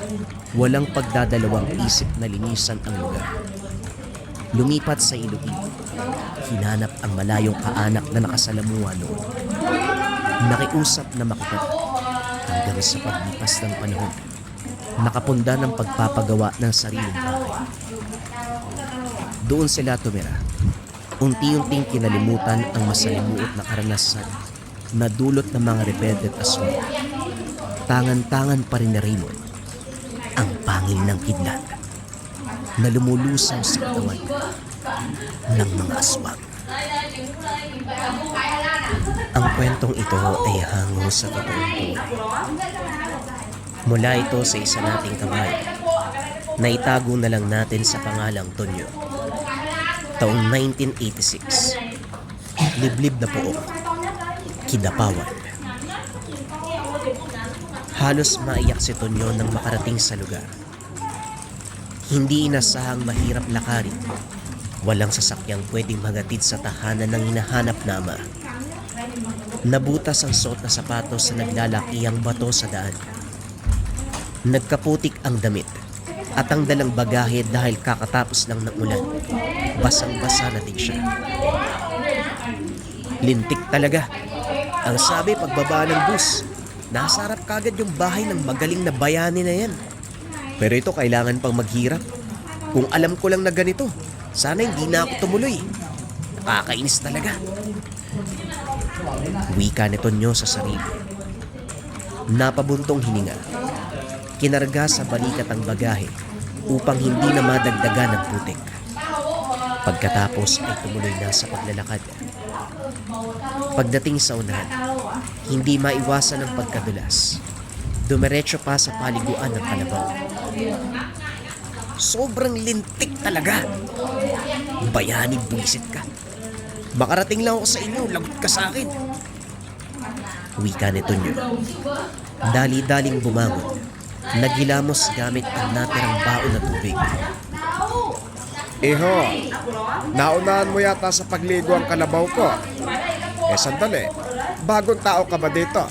walang pagdadalawang isip na linisan ang lugar. Lumipat sa Iloilo, hinanap ang malayong kaanak na nakasalamuha noon. Nakiusap na makita hanggang sa paglipas ng panahon, nakapunda ng pagpapagawa ng sariling bahay. Doon sila tumira. Unti-unting kinalimutan ang masalimuot na karanasan na dulot ng mga rebelde at aswang. Tangan-tangan pa rin na Raymond ang pangil ng kidlat na lumulusaw sa katawan ng mga aswang. Ang kwentong ito ay hango sa totoong buhay. Mula ito sa isa nating kabayan na itago na lang natin sa pangalang Tonyo. Taong 1986, liblib na pook, Kidapawan. Halos maiyak si Tonyo nang makarating sa lugar. Hindi inasahang mahirap lakarin. Walang sasakyang pwedeng magatid sa tahanan ng hinahanap na ama. Nabutas ang suot na sapatos sa naglalakihang bato sa daan. Nagkaputik ang damit at ang dalang bagahe dahil kakatapos lang ng ulan. Basang-basa na din siya. Lintik talaga. Ang sabi pagbaba ng bus, nasa harap kagad yung bahay ng magaling na bayani na yan. Pero ito kailangan pang maghirap. Kung alam ko lang na ganito, sana hindi na ako tumuloy. Nakakainis talaga. Wika ni Tonyo sa sarili. Napabuntong hininga. Kinarga sa balikat ang bagahe upang hindi na madagdagan ng putik. Pagkatapos ay tumuloy na sa paglalakad. Pagdating sa unahan, hindi maiwasan ang pagkadulas. Dumiretso pa sa paliguan ng kalabaw. Sobrang lintik talaga. Bayani, buwisit ka. Makarating lang ako sa inyo, lagot ka sa akin. Wika ni Tonyo. Dali-daling bumangon. Naghilamos gamit ang natirang baon na tubig. Iho, naunahan mo yata sa pagligo ang kalabaw ko. Sandali, bagong tao ka ba dito?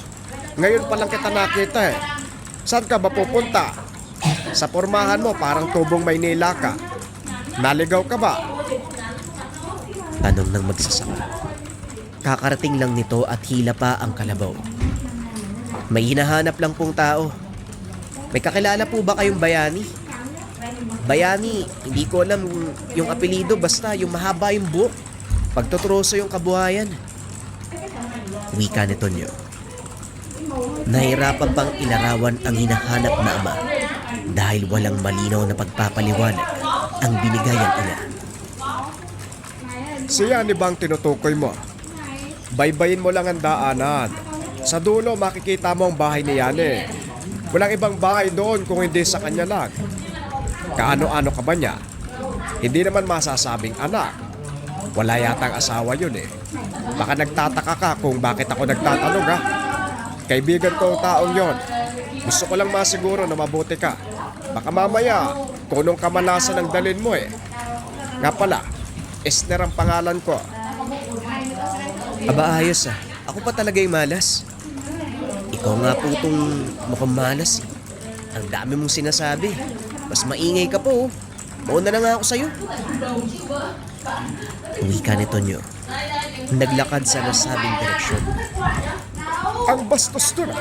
Ngayon pa lang kita nakita eh. Saan ka ba pupunta? Sa pormahan mo parang tubong Maynila ka. Naligaw ka ba? Tanong ng magsasaka. Kakarating lang nito at hila pa ang kalabaw. May hinahanap lang pong tao. May kakilala po ba kayong bayani? Bayani, hindi ko alam yung apelido, basta yung mahaba yung buhok. Pagtutroso yung kabuhayan. Wika ni Tonyo. Nahirapan pang ilarawan ang hinahanap na ama dahil walang malinaw na pagpapaliwanag ang binigay ang ina. Siya ni bang tinutukoy mo? Baybayin mo lang ang daanan. Sa dulo makikita mo ang bahay ni Yane. Walang ibang bahay doon kung hindi sa kanya lang. Kaano-ano ka ba niya? Hindi naman masasabing anak. Wala yatang asawa yun eh. Baka nagtataka ka kung bakit ako nagtatanong ha. Kaibigan ko ang taong yon. Gusto ko lang masiguro na mabuti ka. Baka mamaya, kunong kamalasan ang dalin mo eh. Nga pala, Esther ang pangalan ko. Aba ayos ah. Ako pa talaga yung malas. Ikaw nga po itong mukhang malas eh. Ang dami mong sinasabi. Mas maingay ka po. Mauna na nga ako sa'yo. Wika ni Tonyo. Naglakad sa nasabing direksyon. Ang bastos doon.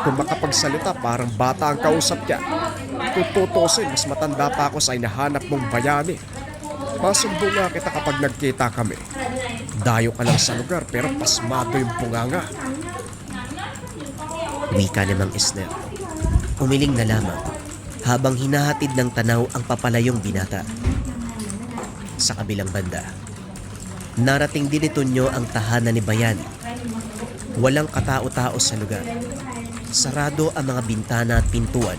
Kung makapagsalita, parang bata ang kausap niya. Tututusin, mas matanda pa ako sa hinahanap mong bayani. Masundo nga kita kapag nagkita kami. Dayo ka lang sa lugar pero pasmado yung bunganga. Wika ni Mang Esther. Umiling na lamang habang hinahatid ng tanaw ang papalayong binata. Sa kabilang banda, narating din ni Tonyo ang tahanan ni Bayani. Walang katao-tao sa lugar. Sarado ang mga bintana at pintuan.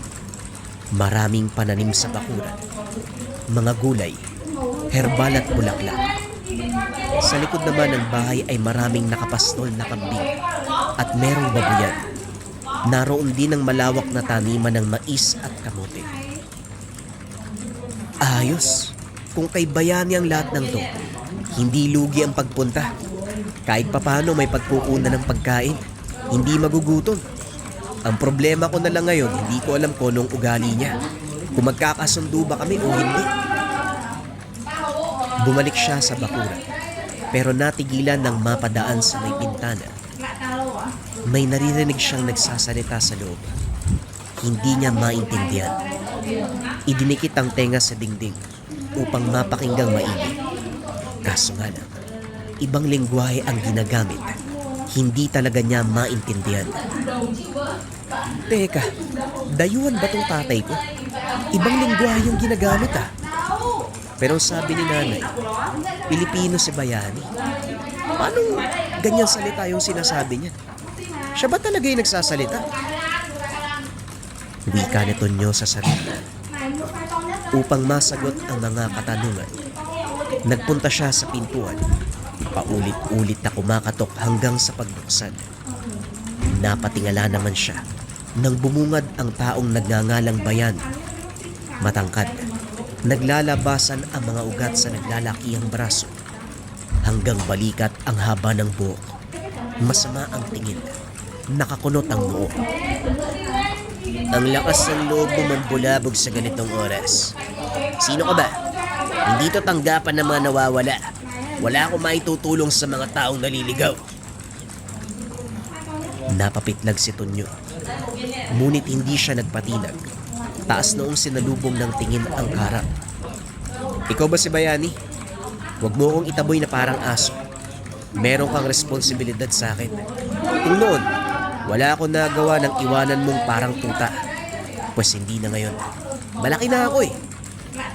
Maraming pananim sa bakuran. Mga gulay, herbal at bulaklak. Sa likod naman ng bahay ay maraming nakapastol na kambing at merong babuyan. Naroon din ang malawak na taniman ng mais at kamote. Ayos! Kung kay Bayani ang lahat ng to, hindi lugi ang pagpunta. Kahit papano may pagkukunan ng pagkain, hindi magugutom. Ang problema ko na lang ngayon, hindi ko alam kung anong ugali niya. Kung magkakasundo ba kami o hindi. Bumalik siya sa bakuran, pero natigilan ng mapadaan sa may bintana. May naririnig siyang nagsasalita sa loob. Hindi niya maintindihan. Idinikit ang tenga sa dingding upang mapakinggang maigi. Kaso nga lang, ibang lengguwahe ang ginagamit. Hindi talaga niya maintindihan. Teka, dayuhan ba tong tatay ko? Ibang lengguwahe yung ginagamit ah. Pero sabi ni nanay, Pilipino si Bayani. Paano ganyan salita yung sinasabi niya? Siya ba talaga yung nagsasalita? Wika ni Tonyo sa sarili. Upang masagot ang mga katanungan, nagpunta siya sa pintuan. Paulit-ulit na kumakatok hanggang sa pagbuksan. Napatingala naman siya nang bumungad ang taong nagngangalang Bayani. Matangkad, naglalabasan ang mga ugat sa naglalakihang braso. Hanggang balikat ang haba ng buhok. Masama ang tingin. Nakakunot ang noo. Ang lakas ng loob mo mambulabog sa ganitong oras. Sino ka ba? Hindi to tanggapan ng mga nawawala. Wala akong maitutulong sa mga taong naliligaw. Napapitlag si Tonyo. Ngunit hindi siya nagpatinag. Taas noong sinalubong ng tingin ang harap. Ikaw ba si Bayani? Huwag mo akong itaboy na parang aso. Meron kang responsibilidad sa akin. Kung noon, wala akong nagawa ng iwanan mong parang tuta. Pues hindi na ngayon. Malaki na ako eh.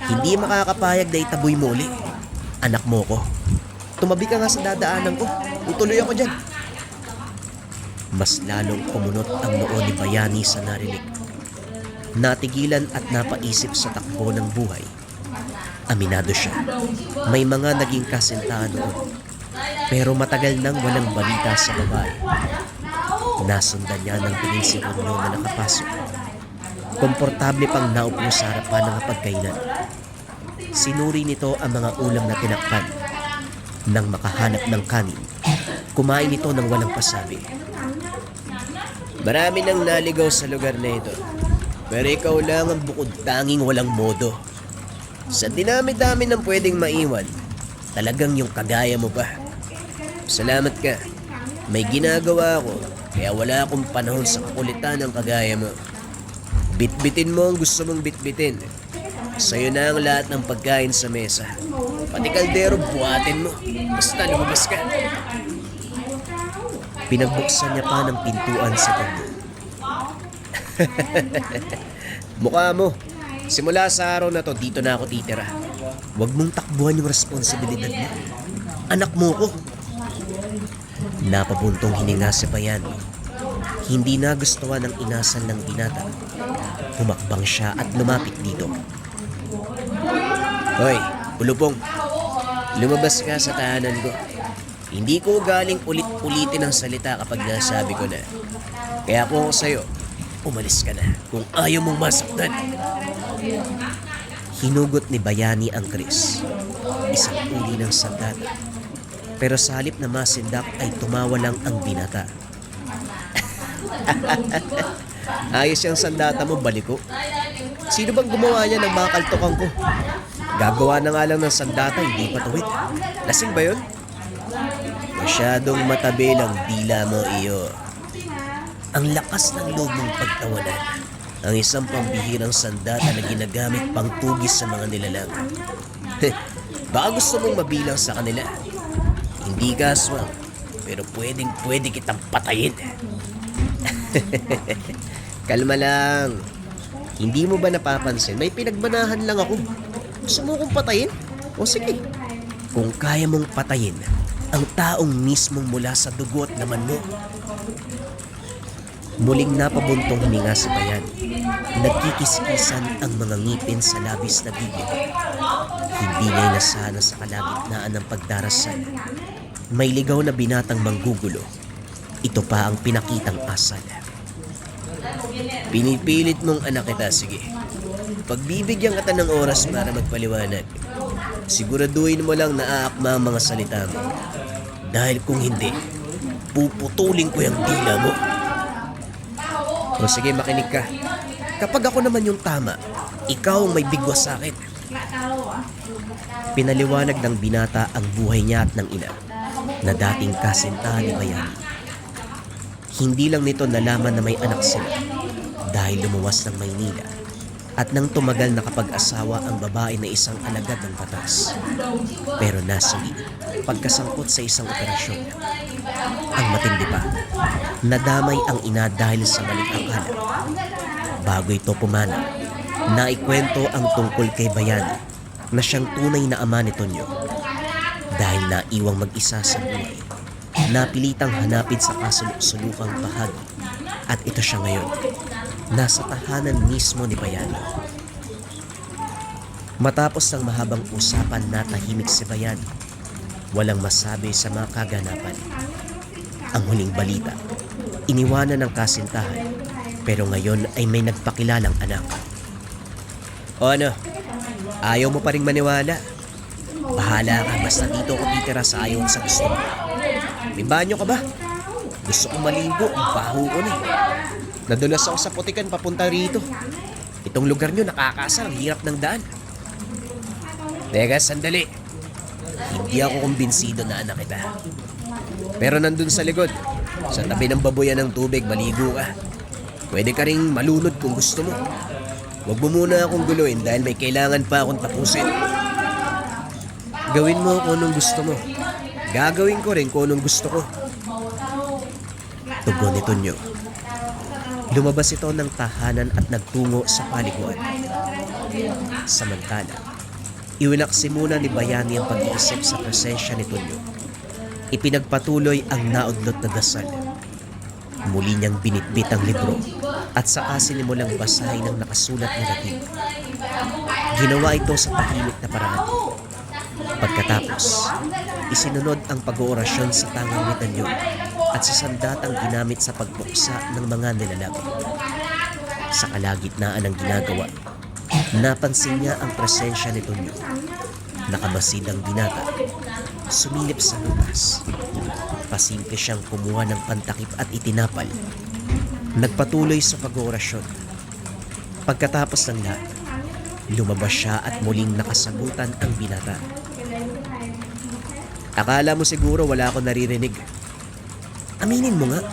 Hindi makakapayag na itaboy mo uli. Anak mo ko. Tumabi ka nga sa dadaanan ko. Utuloy ako dyan. Mas lalong kumunot ang noo ni Bayani sa narinig. Natigilan at napaisip sa takbo ng buhay. Aminado siya. May mga naging kasintahan noon. Pero matagal nang walang balita sa babae. Nasundan niya ng tingin si Tonyo na nakapasok. Komportable pang naupo sa harapan ng hapagkainan. Sinuri nito ang mga ulam na tinakpan. Nang makahanap ng kanin, kumain ito ng walang pasabi. Marami nang naligaw sa lugar na ito. Pero ikaw lang ang bukod tanging walang modo. Sa dinami-dami ng pwedeng maiwan, talagang yung kagaya mo pa. Salamat ka. May ginagawa ako, kaya wala akong panahon sa kakulitan ng kagaya mo. Bitbitin mo ang gusto mong bitbitin. Sa'yo na ang lahat ng pagkain sa mesa. Pati kaldero, buhatin mo. Basta lumabas ka. Pinagbuksan niya pa ng pintuan sa Tonyo. Mukha mo. Simula sa araw na to, dito na ako titira. Huwag mong takbuhan yung responsibilidad mo. Anak mo ko. Napabuntong hininga si Bayani. Hindi nagustuhan ng inasal ng binata. Humakbang siya at lumapit dito. Hoy, ulupong. Lumabas ka sa tahanan ko. Hindi ko galing ulit-ulitin ang salita kapag nasabi ko na. Kaya kung ako sa'yo, umalis ka na kung ayaw mong masaktan. Hinugot ni Bayani ang Chris. Isang uri ng sandata. Pero sa halip na masindak ay tumawa lang ang binata. Ayos yung sandata mo, baliko. Sino bang gumawa niya ng mga kaltokan ko? Gagawa na nga lang ng sandata, hindi pa tuwid. Lasing ba yun? Masyadong matabil ang dila mo, iyo. Ang lakas ng loob mong pagtawanan. Ang isang pambihirang sandata na ginagamit pang tugis sa mga nilalang. Baka gusto mong mabilang sa kanila. Hindi ka aswang, pero pwede kitang patayin. Kalma lang. Hindi mo ba napapansin? May pinagbanahan lang ako. Gusto mo kong patayin? O sige. Kung kaya mong patayin ang taong mismong mula sa dugo at laman mo. Muling napabuntong hininga si Bayani. Nagkikiskisan ang mga ngipin sa labis na bibig. Hindi niya nasana sa kalagitnaan ng pagdarasal. May ligaw na binatang manggugulo. Ito pa ang pinakitang asal. Pinipilit mong anak kita, sige. Pagbibigyan kita ng oras para magpaliwanag. Siguraduhin mo lang na aakma ang mga salita mo. Dahil kung hindi, puputulin ko yung dila mo. O sige, makinig ka. Kapag ako naman yung tama, ikaw ang may bigwas sa akin. Pinaliwanag ng binata ang buhay niya at ng ina na dating kasintahan ni Bayani. Hindi lang nito nalaman na may anak sila dahil lumuwas ng Maynila at nang tumagal nakapag-asawa ang babae na isang alagad ng batas. Pero nasuli pagkasangkot sa isang operasyon. Ang matindi pa, nadamay ang ina dahil sa maling akala. Bago ito pumanaw, naikwento ang tungkol kay Bayani na siyang tunay na ama ni Tonyo. Dahil naiwang mag-isa sa buhay, napilitang hanapin sa kasuluk-sulukang bahagi at ito siya ngayon, nasa tahanan mismo ni Bayani. Matapos ng mahabang usapan, natahimik si Bayani. Walang masabi sa mga kaganapan. Ang huling balita, iniwanan ng kasintahan, pero ngayon ay may nagpakilalang anak. O ano, ayaw mo pa rin maniwala? Bahala ka, basta dito ako titira sa ayaw sa gusto mo. May banyo ka ba? Gusto kong maligo, ang baho ko na eh. Nadulas ako sa putikan papunta rito. Itong lugar nyo nakakasar, ang hirap ng daan. Teka, sandali. Hindi ako kumbinsido na anak kita. Pero nandun sa likod, sa tabi ng babuyan ng tubig, maligo ka. Pwede ka ring malunod kung gusto mo. Huwag mo muna akong guluhin dahil may kailangan pa akong tapusin. Gawin mo kung anong gusto mo. Gagawin ko rin kung anong gusto ko. Tugon ni Tonyo. Lumabas ito ng tahanan at nagtungo sa paliguan. Samantala, iwinaksi muna ni Bayani ang pag-iisip sa presensya ni Tonyo. Ipinagpatuloy ang naudlot na dasal. Muli niyang binitbit ang libro at saka sinimulang basahin ang nakasulat na Latin. Ginawa ito sa tahimik na paraan. Pagkatapos, isinunod ang pag-oorasyon sa tangang medalyon at sa sandatang ginamit sa pagbuksa ng mga nilalang. Sa kalagitnaan ng ginagawa, napansin niya ang presensya ni Tonyo. Nakamasid ang binata, sumilip sa butas. Pasimple siyang kumuha ng pantakip at itinapal. Nagpatuloy sa pag-oorasyon. Pagkatapos ng lahat, lumabas siya at muling nakasagutan ang binata. Akala mo siguro wala akong naririnig. Aminin mo nga,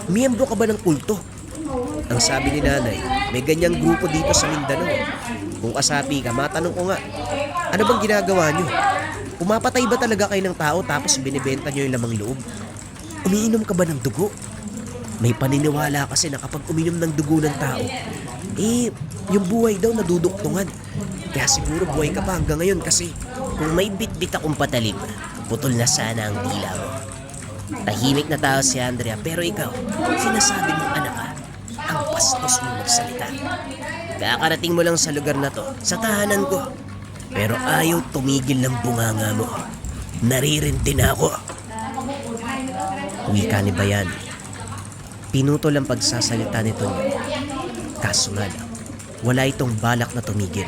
miyembro ka ba ng kulto? Ang sabi ni nanay, may ganyang grupo dito sa Mindanao. Kung kasapi ka, matanong ko nga, ano bang ginagawa nyo? Pumapatay ba talaga kayo ng tao tapos binibenta nyo yung lamang loob? Umiinom ka ba ng dugo? May paniniwala kasi na kapag uminom ng dugo ng tao, yung buhay daw naduduktungan. Kaya siguro buhay ka pa hanggang ngayon kasi Kung may bitbit akong patalim, putol na sana ang dila mo. Tahimik na tao si Andrea, pero ikaw, sinasabi mong anak ka, ang bastos mong magsalita. Kakarating mo lang sa lugar na to, sa tahanan ko. Pero ayaw tumigil ng bunganga mo. Naririnti na ako. Wika ni Bayani. Pinutol ang pagsasalita nito niya. Kaso nga lang, wala itong balak na tumigil.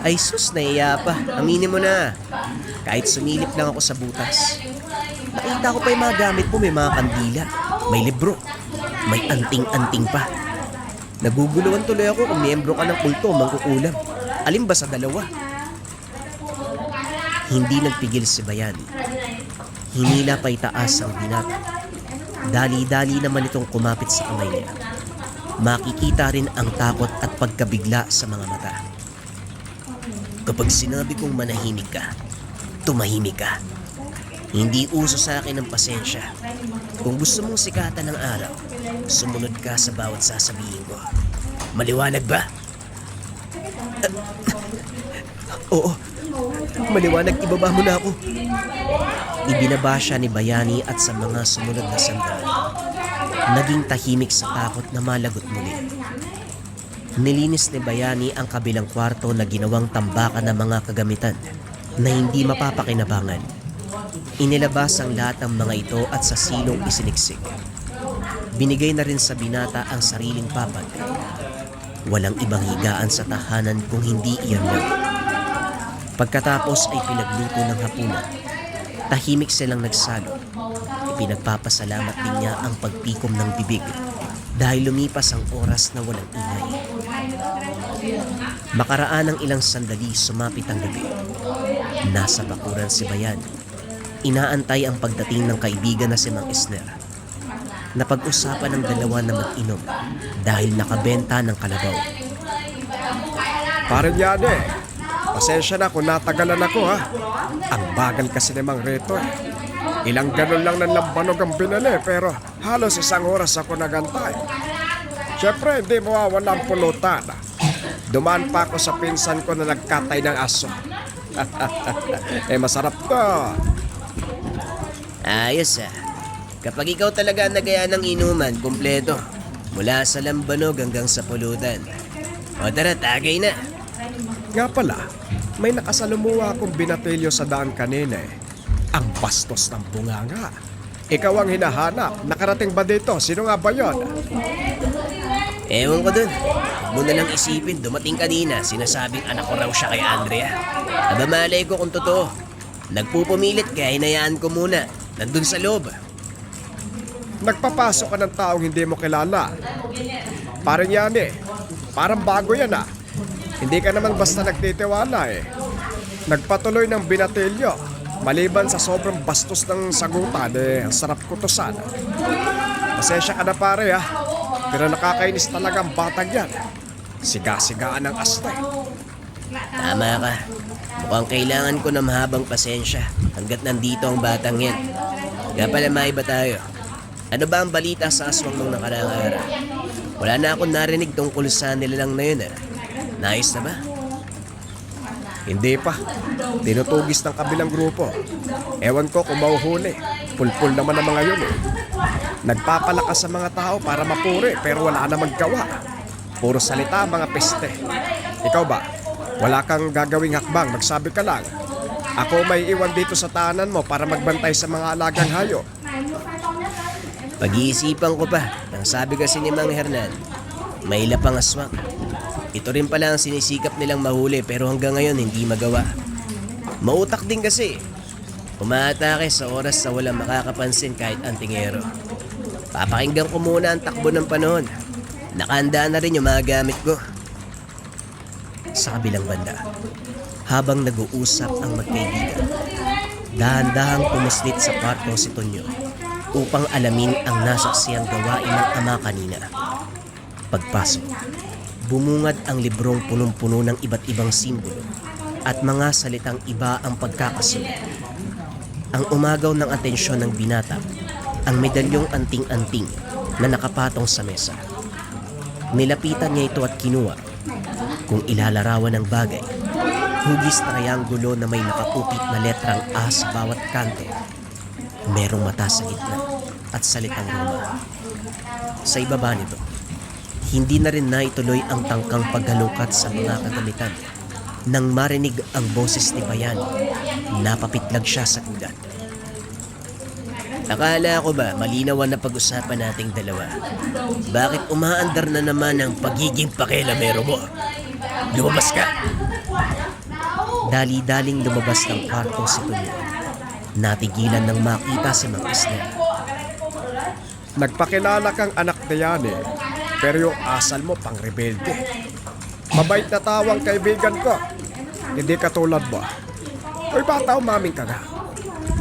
Ay sus, naiya pa. Aminin mo na. Kahit sumilip lang ako sa butas. Nakita ko pa yung mga gamit mo, may mga kandila, may libro, may anting-anting pa. Naguguluhan tuloy ako kung miyembro ka ng kulto o mangkukulam. Alin ba sa dalawa? Hindi nagpigil si Bayani. Hinila pa itaas ang binata. Dali-dali naman itong kumapit sa kamay niya. Makikita rin ang takot at pagkabigla sa mga mata. Kapag sinabi kong manahimik ka, tumahimik ka. Hindi uso sa akin ang pasensya. Kung gusto mong sikatan ng araw, sumunod ka sa bawat sasabihin ko. Maliwanag ba? Oo, maliwanag, ibaba mo na ako. Ibinaba siya ni Bayani at sa mga sumunod na sandali, naging tahimik sa takot na malagot muli. Nilinis ni Bayani ang kabilang kwarto na ginawang tambakan ng mga kagamitan na hindi mapapakinabangan. Inilabas ang lahat ng mga ito at sa silong isiniksik. Binigay na rin sa binata ang sariling papag. Walang ibang higaan sa tahanan kung hindi iyon lang. Pagkatapos ay pinagluto ng hapunan. Tahimik silang nagsalo. Ipinagpapasalamat din niya ang pagtikom ng bibig dahil lumipas ang oras na walang ingay. Makaraan ng ilang sandali sumapit ang gabi. Nasa bakuran si Bayan. Inaantay ang pagdating ng kaibigan na si Mang Isner. Napag-usapan ng dalawa na mag-inom dahil nakabenta ng kalabaw. Parang yan pasensya na kung natagalan ako ha. Ang bagal kasi ni Mang Reto Ilang ganun lang ng lambanog ang binili pero halos 1 oras ako nagantay. Siyempre hindi mawawala ang pulutan. Dumaan pa ako sa pinsan ko na nagkatay ng aso. Masarap to. Ayos Kapag ikaw talaga nagaya ng inuman, kumpleto. Mula sa lambanog hanggang sa pulutan. O tara, tagay na. Nga pala, may nakasalumuha akong binatilyo sa daan kanina Ang bastos ng bunganga. Ikaw ang hinahanap. Nakarating ba dito? Sino nga ba yun? Ewan ko dun. Huwag mo nalang isipin, dumating kanina, sinasabing anak ko raw siya kay Andrea. Aba malay ko kung totoo. Nagpupumilit kaya hinayaan ko muna. Nandun sa loob. Nagpapasok ka ng taong hindi mo kilala. Parang yan Parang bago yan Hindi ka naman basta nagtitiwala Nagpatuloy ng binatilyo. Maliban sa sobrang bastos ng sagutan ang sarap kutusan. Pasensya ka na pare Pero nakakainis talaga ang batang yan. Siga-sigaan ng asta Tama ka. Mukhang kailangan ko ng mahabang pasensya hanggat nandito ang batang yan. Kaya pala maiba tayo. Ano ba ang balita sa aswang nung nakaraang araw? Wala na akong narinig tungkol sa nilalang na yun Nais na ba? Hindi pa. Tinutugis ng kabilang grupo. Ewan ko kung mauhuli. Pulpul naman ang mga yun Nagpapalakas sa mga tao para mapuri pero wala namang gawa. Puro salita mga peste. Ikaw ba? Wala kang gagawing hakbang, magsabi ka lang. Ako may iwan dito sa tahanan mo para magbantay sa mga alagang hayop. Pag-iisipan ko pa. Ang sabi kasi ni Mang Hernan, may lapang aswang. Ito rin pala ang sinisikap nilang mahuli pero hanggang ngayon hindi magawa. Mautak din kasi. Umaatake sa oras na walang makakapansin kahit antingero. Papakinggan ko muna ang takbo ng panahon. Nakahanda na rin yung mga gamit ko. Sa kabilang banda, habang nag-uusap ang magkaibigan, dahan-dahang pumuslit sa kwarto si Tonyo upang alamin ang nasaksiyang gawain ng ama kanina. Pagpasok, bumungad ang librong punong-puno ng iba't ibang simbolo at mga salitang iba ang pagkakasunod. Ang umagaw ng atensyon ng binata, ang medalyong anting-anting na nakapatong sa mesa. Nilapitan niya ito at kinuha. Kung ilalarawan ng bagay, hugis na trianggulo na may nakapupit na letrang A sa bawat kante. Merong mata sa gitna at salitang Roma. Sa ibaba nito, hindi na rin naituloy ang tangkang paghalungkat sa mga kagamitan. Nang marinig ang boses ni Bayan, napapitlag siya sa kulat. Akala ko ba malinawan na pag-usapan nating dalawa? Bakit umaandar na naman ang pagiging pakialamero mo? Lumabas ka! Dali-daling lumabas ng kwarto si Tonyo. Natigilan nang makita si Mang Isner. Nagpakilala kang anak na yan pero yung asal mo pang rebelde. Mabait na tawang kaibigan ko. Hindi katulad mo. Uy bata, umaming ka nga.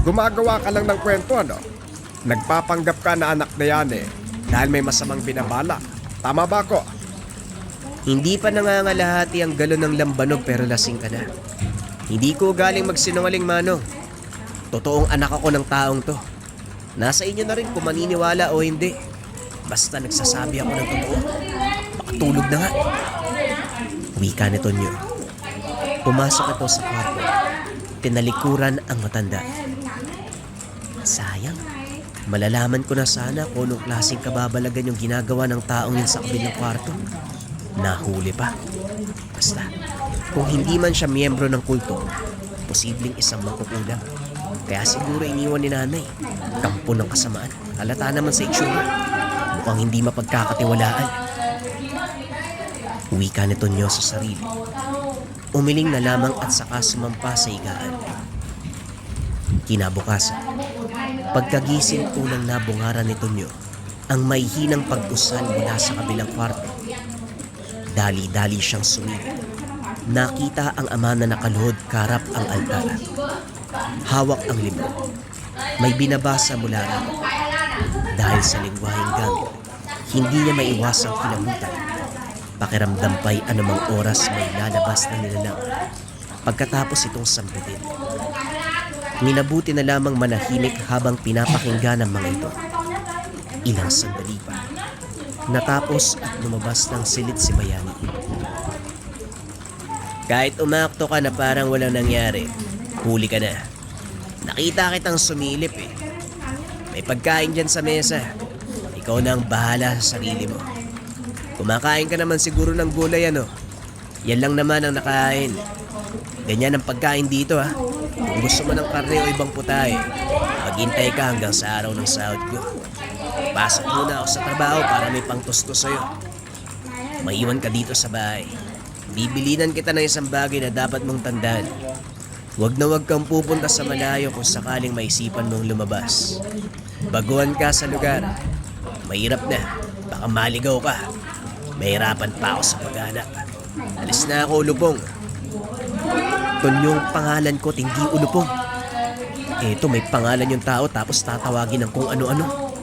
Gumagawa ka lang ng kwento Nagpapanggap ka na anak na yan dahil may masamang binabala. Tama ba ako? Hindi pa nangangalahati ang galon ng lambanog pero lasing ka na. Hindi ko galing magsinungaling, Manong. Totoong anak ako ng taong to. Nasa inyo na rin kung maniniwala o hindi. Basta nagsasabi ako ng totoo. Makatulog na nga. Wika ni Tonyo. Pumasok ito sa kwarto. Tinalikuran ang matanda. Sayang. Malalaman ko na sana kung anong klaseng kababalagan yung ginagawa ng taong yun sa kabilang kwarto. Nahuli pa. Basta, kung hindi man siya miyembro ng kulto, posibleng isang makukulang. Kaya siguro iniwan ni nanay. Kampo ng kasamaan. Halata naman sa itsura. Mukhang hindi mapagkakatiwalaan. Wika ni Tonyo sa sarili. Umiling na lamang at saka sumampa sa higaan. Kinabukasan, pagkagising unang nabungaran ni Tonyo ang may hinang pag-usal mula sa kabilang kwarto. Dali-dali siyang sumilip. Nakita ang ama na nakaluhod karap ang altar. Hawak ang libro. May binabasa mula rito. Dahil sa lingwaheng gamit, hindi niya maiwasang kilabutan. Pakiramdam pa'y anumang oras may lalabas na nilalang pagkatapos itong samputin. Minabuti na lamang manahimik habang pinapakinggan ng mga ito. Ilang sandali pa. Natapos at lumabas ng silid si Bayani. Kahit umakto ka na parang walang nangyari, huli ka na. Nakita kitang sumilip eh. May pagkain dyan sa mesa. Ikaw na ang bahala sa sarili mo. Kumakain ka naman siguro ng gulay ano. Yan lang naman ang nakain. Ganyan ang pagkain dito ha. Kung gusto mo ng karne o ibang putahe, maghintay ka hanggang sa araw ng sahod ko. Pasok muna ako sa trabaho para may pangtusto sa'yo. Maiwan ka dito sa bahay. Bibilinan kita ng isang bagay na dapat mong tandaan. Huwag na huwag kang pupunta sa malayo kung sakaling maisipan mong lumabas. Baguhan ka sa lugar. Mahirap na. Baka maligaw ka. Mahirapan pa ako sa paghanap. Alis na ako, Ulupong. Tonyong pangalan ko, Tinggi Ulupong. Eto, may pangalan yung tao tapos tatawagin ng kung ano-ano.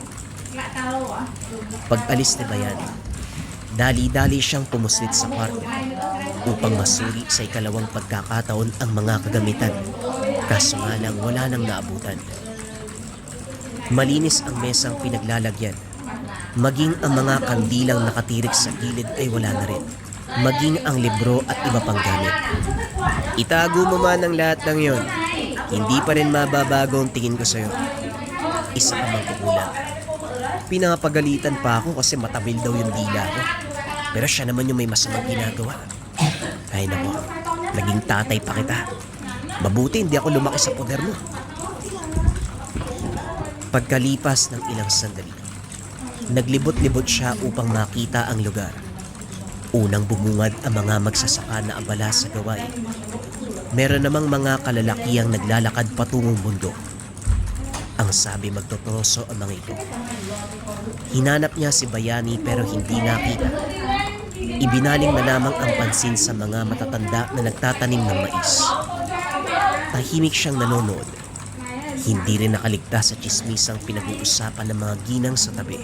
Pag-alis ni Bayani, dali-dali siyang pumuslit sa kwarto upang masuri sa ikalawang pagkakataon ang mga kagamitan. Kaso nga lang wala nang naabutan. Malinis ang mesang pinaglalagyan. Maging ang mga kandilang nakatirik sa gilid ay wala na rin. Maging ang libro at iba pang gamit. Itago mo man ang lahat ng yon. Hindi pa rin mababago ang tingin ko sa'yo. Isa pa mang kukulang. Pinapagalitan pa ako kasi matabil daw yung dila ko. Pero siya naman yung may masamang ginagawa. Ay nako, naging tatay pa kita. Mabuti hindi ako lumaki sa poder mo. Pagkalipas ng ilang sandali, naglibot-libot siya upang makita ang lugar. Unang bumungad ang mga magsasaka na abala sa gawain. Meron namang mga kalalakihang naglalakad patungong bundok. Ang sabi magtotroso ang mga ito. Hinanap niya si Bayani pero hindi nakita. Ibinaling na lamang ang pansin sa mga matatanda na nagtatanim ng mais. Tahimik siyang nanonood. Hindi rin nakaligtas sa tsismisang pinag-uusapan ng mga ginang sa tabi.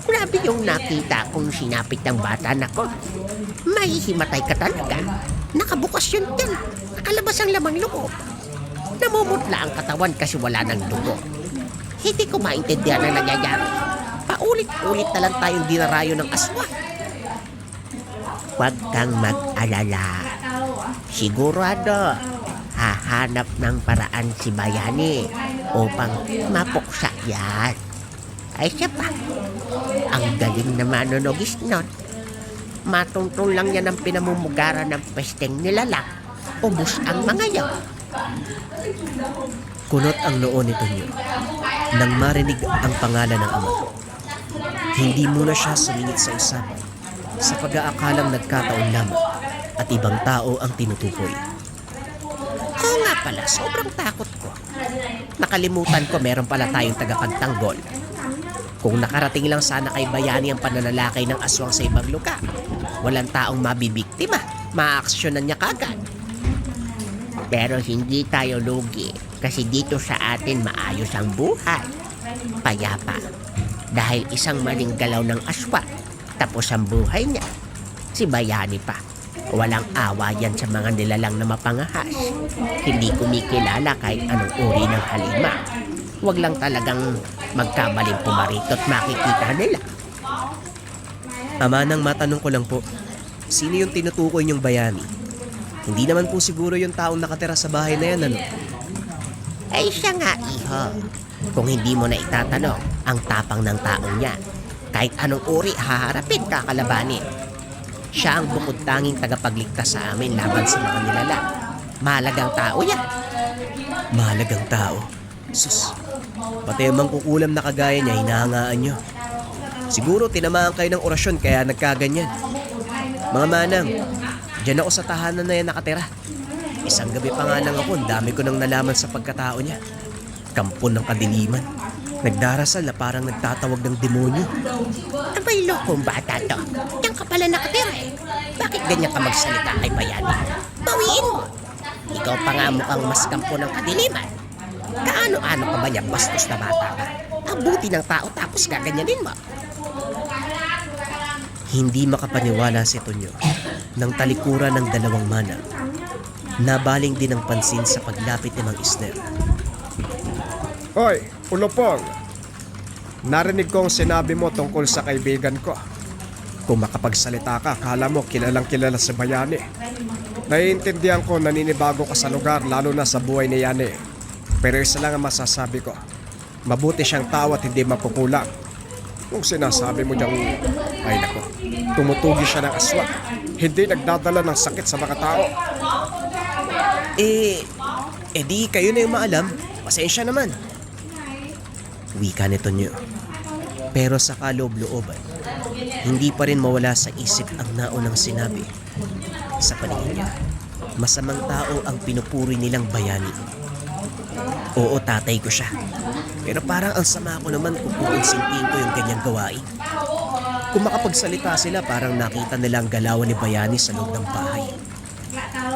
Grabe yung nakita kong sinapit ng bata na ko. Mahihimatay ka talaga. Nakabukas yun din. Nakalabas ang lamang loob. Namumutla ang katawan kasi wala ng dugo. Hindi ko maintindihan ang nangyayari. Paulit-ulit na lang tayong dinarayo ng aswang. Huwag kang mag-alala. Sigurado, hahanap ng paraan si Bayani upang mapuksa yan. Ay siya pa, ang galing na manonogis nun. Matuntol lang yan ang pinamumugaran ng pesteng nilalang. Ubus ang mga yan. Kunot ang noo ni Tonyo nang marinig ang pangalan ng ama. Hindi muna siya sumingit sa usapan sa pag-aakalang nagkataon lamang at ibang tao ang tinutukoy. Oo nga pala, sobrang takot ko. Nakalimutan ko meron pala tayong tagapagtanggol. Kung nakarating lang sana kay Bayani ang pananalakay ng aswang sa ibang lugar, walang taong mabibiktima, maaaksyonan niya kagad. Pero hindi tayo lugi kasi dito sa atin maayos ang buhay. Payapa. Dahil isang maling galaw ng aswang, tapos ang buhay niya. Si Bayani pa. Walang awa yan sa mga nilalang na mapangahas. Hindi kumikilala kahit anong uri ng halima. Huwag lang talagang magkamaling pumarito at makikita nila. Ama, nang matanong ko lang po, sino yung tinutukoy niyong Bayani? Hindi naman po siguro yung taong nakatira sa bahay na yan, ano? Ay siya nga, iho. Kung hindi mo na itatanong, ang tapang ng taong yan. Kahit anong uri, haharapin kakalabanin. Siya ang bukod tanging tagapagligtas sa amin laban sa mga nilalang. Mahalagang tao yan. Mahalagang tao. Sus, pati ang mangkukulam na kagaya niya, hinahangaan niyo. Siguro tinamaan kayo ng orasyon kaya nagkaganyan. Mga manang, diyan ako sa tahanan na yan nakatira. Isang gabi pa nga lang ako, ang dami ko nang nalaman sa pagkatao niya. Kampon ng kadiliman. Nagdarasal na parang nagtatawag ng demonyo. Abay, lokong bata to. Diyan ka pala nakatira eh. Bakit ganyan ka magsalita kay Bayani? Bawiin mo. Ikaw pa nga mukhang mas kampo ng kadiliman. Kaano-ano pa ba niya bastos na bata ka? Ang buti ng tao tapos gaganyanin mo. Hindi makapaniwala si Tonyo nang talikuran ng dalawang manang. Nabaling din ang pansin sa paglapit ni Mang Isner. Hoy, Ulupong! Narinig ko ang sinabi mo tungkol sa kaibigan ko. Kung makapagsalita ka, kala mo kilalang kilala si Bayani. Naiintindihan ko naninibago ka sa lugar lalo na sa buhay ni Yani. Pero isa lang ang masasabi ko. Mabuti siyang tao at hindi mapukulang. Kung sinasabi mo diyang, ay nako, tumutugi siya ng aswang. Hindi nagdadala ng sakit sa mga tao. Di kayo na yung maalam. Pasensya naman. Wika ni Tonyo. Pero sa kaloob-looban, hindi pa rin mawala sa isip ang naunang sinabi. Sa paningin niya, masamang tao ang pinupuri nilang Bayani. Oo, tatay ko siya. Pero parang ang sama ko naman kung kukonsintihin ko yung ganyang gawain. Kung makapagsalita sila, parang nakita nila ang galawan ni Bayani sa loob ng bahay.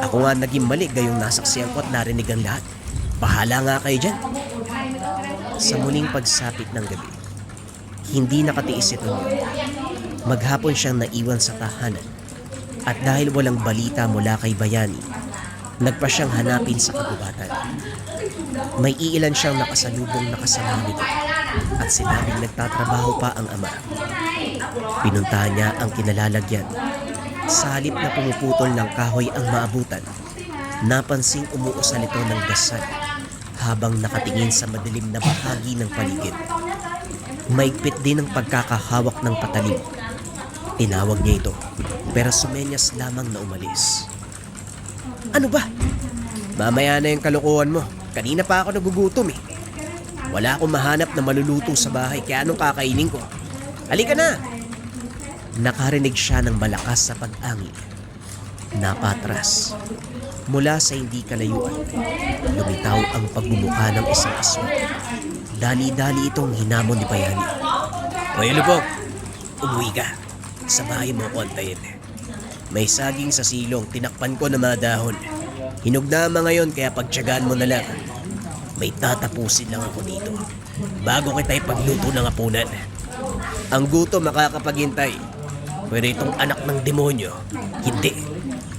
Ako nga naging mali gayong nasaksiyan ko at narinig ang lahat. Bahala nga kayo dyan. Sa muling pagsapit ng gabi, hindi nakatiis ito niya. Maghapon siyang naiwan sa tahanan. At dahil walang balita mula kay Bayani, nagpa siyang hanapin sa kagubatan. May iilan siyang nakasalubong nakasama nito at sinabing nagtatrabaho pa ang ama. Pinuntahan niya ang kinalalagyan. Sa halip na pumuputol ng kahoy ang maabutan, napansing umuusal ito ng dasal habang nakatingin sa madilim na bahagi ng paligid. Maigpit din ang pagkakahawak ng patalim. Tinawag niya ito, pero sumenyas lamang na umalis. Ano ba? Mamaya na yung kalokohan mo. Kanina pa ako nagugutom eh. Wala akong mahanap na maluluto sa bahay, kaya anong kakainin ko? Halika na! Nakarinig siya ng malakas sa pag-angin. Napatras. Mula sa hindi kalayuan, lumitaw ang pagbumuka ng isang aswang. Dali-dali itong hinamon ni Bayani. Hoy, Lubog! Umuwi ka. Sa bahay mo ko antayin. May saging sa silong, tinakpan ko na mga dahon. Hinog na ama ngayon, kaya pagtiyagaan mo na lang. May tatapusin lang ako dito bago kita ipagluto ng hapunan. Ang gutom makakapaghintay. Pero itong anak ng demonyo, hindi.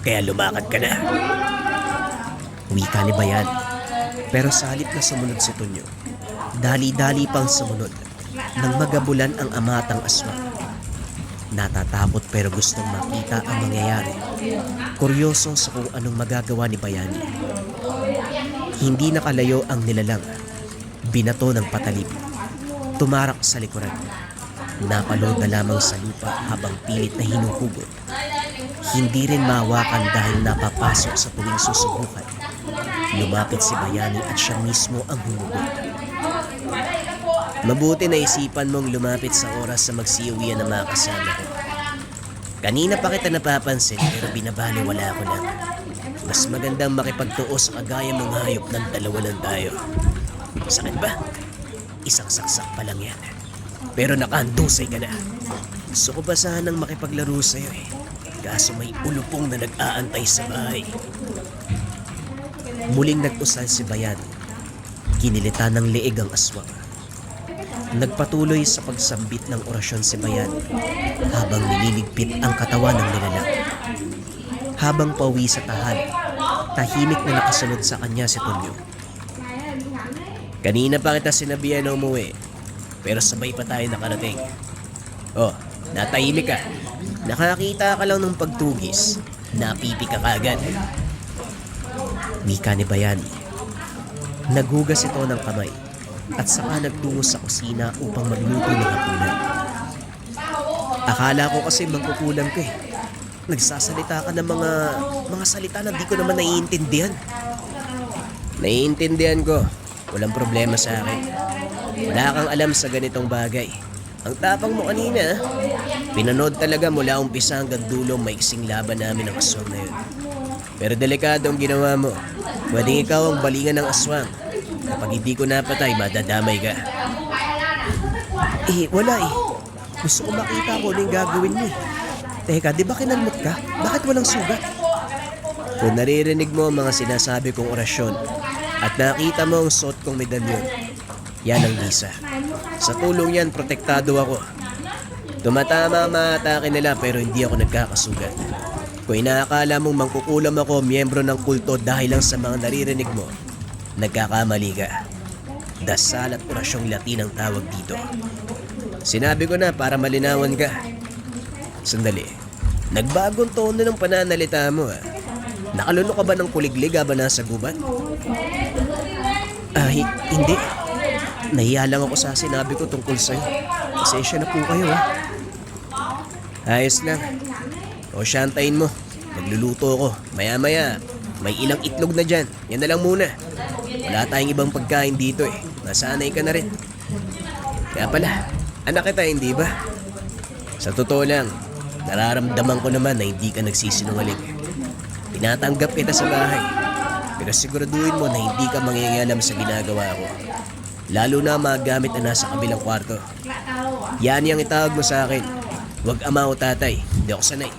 Kaya lumakad ka na. Wika ni Bayan. Pero sa halip na sumunod si Tonyo, dali-dali pang sumunod nang magabulan ang ama at ang aswang. Natatakot pero gustong makita ang mangyayari. Kuryoso sa kung anong magagawa ni Bayani. Hindi nakalayo ang nilalang. Binato ng patalim. Tumarak sa likuran. Napalod na lamang sa lupa habang pilit na hinuhugot. Hindi rin mawakan dahil napapasok sa tuwing susubukan. Lumapit si Bayani at siya mismo ang humugot. Mabuti na isipan mong lumapit sa oras sa magsiuwian ng mga kasama ko. Kanina pa kita napapansin pero binabaliwala ko lang. Mas magandang makipagtuo sa kagaya mong hayop ng dalawa lang tayo. Sakit ba? Isang saksak pa lang yan. Pero nakahandusay ka na. Gusto ko pa sanang makipaglaro sa'yo eh. Kaso may ulupong na nag-aantay sa bahay. Muling nag-usal si Bayan. Kinilita ng leeg ang aswang. Nagpatuloy sa pagsambit ng orasyon si Bayan habang nililigpit ang katawan ng nilalang. Habang pauwi sa tahanan, tahimik na nakasunod sa kanya si Tonyo. Kanina pa kita sinabihan na umuwi, pero sabay pa tayo nakarating. Oh, natahimik ka. Nakakita ka lang ng pagtugis, napipi ka kagad. Wika ni Bayani. Naghugas ito ng kamay at saka nagtungo sa kusina upang magluto ng hapunan. Akala ko kasi mangkukulam ka eh. Nagsasalita ka ng mga salita na di ko naman naiintindihan. Naiintindihan ko. Walang problema sa akin. Wala kang alam sa ganitong bagay. Ang tapang mo kanina. Pinanood talaga mula umpisa hanggang dulo maiksing laban namin ng aswang na yun. Pero delikado ang ginawa mo. Pwedeng ikaw ang balingan ng aswang. Kapag hindi ko napatay, madadamay ka. Wala eh. Gusto ko makita kung ano yung gagawin mo eh. Teka, di ba kinalmot ka? Bakit walang sugat? Kung naririnig mo ang mga sinasabi kong orasyon at nakita mo ang suot kong medalyon, yan ang visa. Sa tulong yan, protektado ako. Tumatama ang mga atake nila pero hindi ako nagkakasugat. Kung inaakala mong mangkukulam ako miyembro ng kulto dahil lang sa mga naririnig mo, nagkakamali ka. Dasal at orasyong Latin ang tawag dito. Sinabi ko na para malinawan ka. Sandali, nagbagong tono ng pananalita mo ah. Nakaluno ka ba ng kuliglig ba nasa gubat? Hindi. Nahiya lang ako sa sinabi ko tungkol sa'yo. Pasensya na po kayo ha. Ayos lang. O syantayin mo. Magluluto ako. Maya-maya, may ilang itlog na dyan. Yan na lang muna. Wala tayong ibang pagkain dito eh. Nasanay ka na rin. Kaya pala, anak kita hindi ba? Sa totoo lang, nararamdaman ko naman na hindi ka nagsisinungaling. Tinatanggap kita sa bahay. Pero siguraduhin mo na hindi ka mangyayalam sa ginagawa ko. Lalo na mga gamit na nasa kabilang kwarto. Yan yung itawag mo sa akin. Huwag ama o tatay. Hindi ako sanay.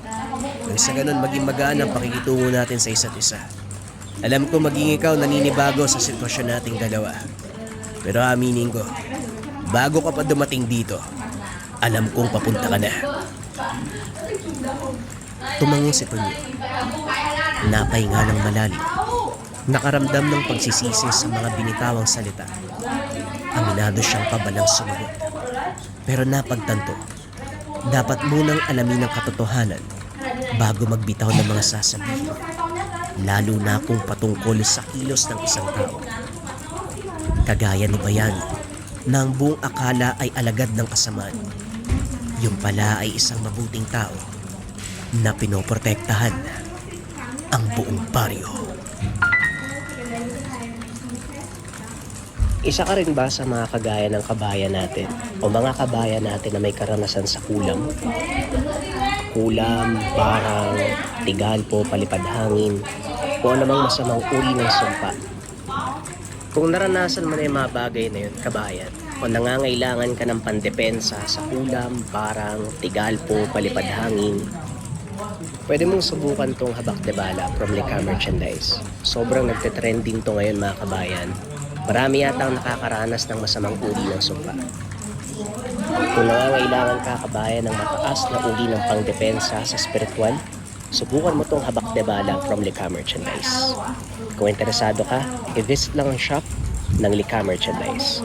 Nang sa ganun maging magaan ang pakikitungo natin sa isa't isa. Alam ko maging ikaw naninibago sa sitwasyon nating dalawa. Pero aminin ko, bago ka pa dumating dito, alam kong papunta ka na. Tumango si Tonyo. Napahinga ng malalim. Nakaramdam ng pagsisisi sa mga binitawang salita. Aminado siyang pabalang sumagot. Pero napagtanto, dapat munang alamin ang katotohanan bago magbitaw ng mga sasabihin. Lalo na kung patungkol sa kilos ng isang tao. Kagaya ni Bayani, na ang buong akala ay alagad ng kasamaan. Yung pala ay isang mabuting tao na pinoprotektahan ang buong baryo. Isa ka rin ba sa mga kagaya ng kabayan natin o mga kabayan natin na may karanasan sa kulam? Kulam, barang, tigalpo, palipad hangin, o anumang masamang uri ng sumpa. Kung naranasan mo na yung mga bagay na yun, kabayan, o nangangailangan ka ng pandepensa sa kulam, barang, tigalpo, palipad hangin, pwede mong subukan tong habak de bala from Lika Merchandise. Sobrang nagte-trending to ngayon mga kabayan. Marami yata ang nakakaranas ng masamang uri ng sumpa. Kung nangangailangan ka kabayan ng mataas na uri ng pangdepensa sa spiritual, subukan mo tong habak de bala from Lika Merchandise. Kung interesado ka, i-visit lang ang shop ng Lika Merchandise.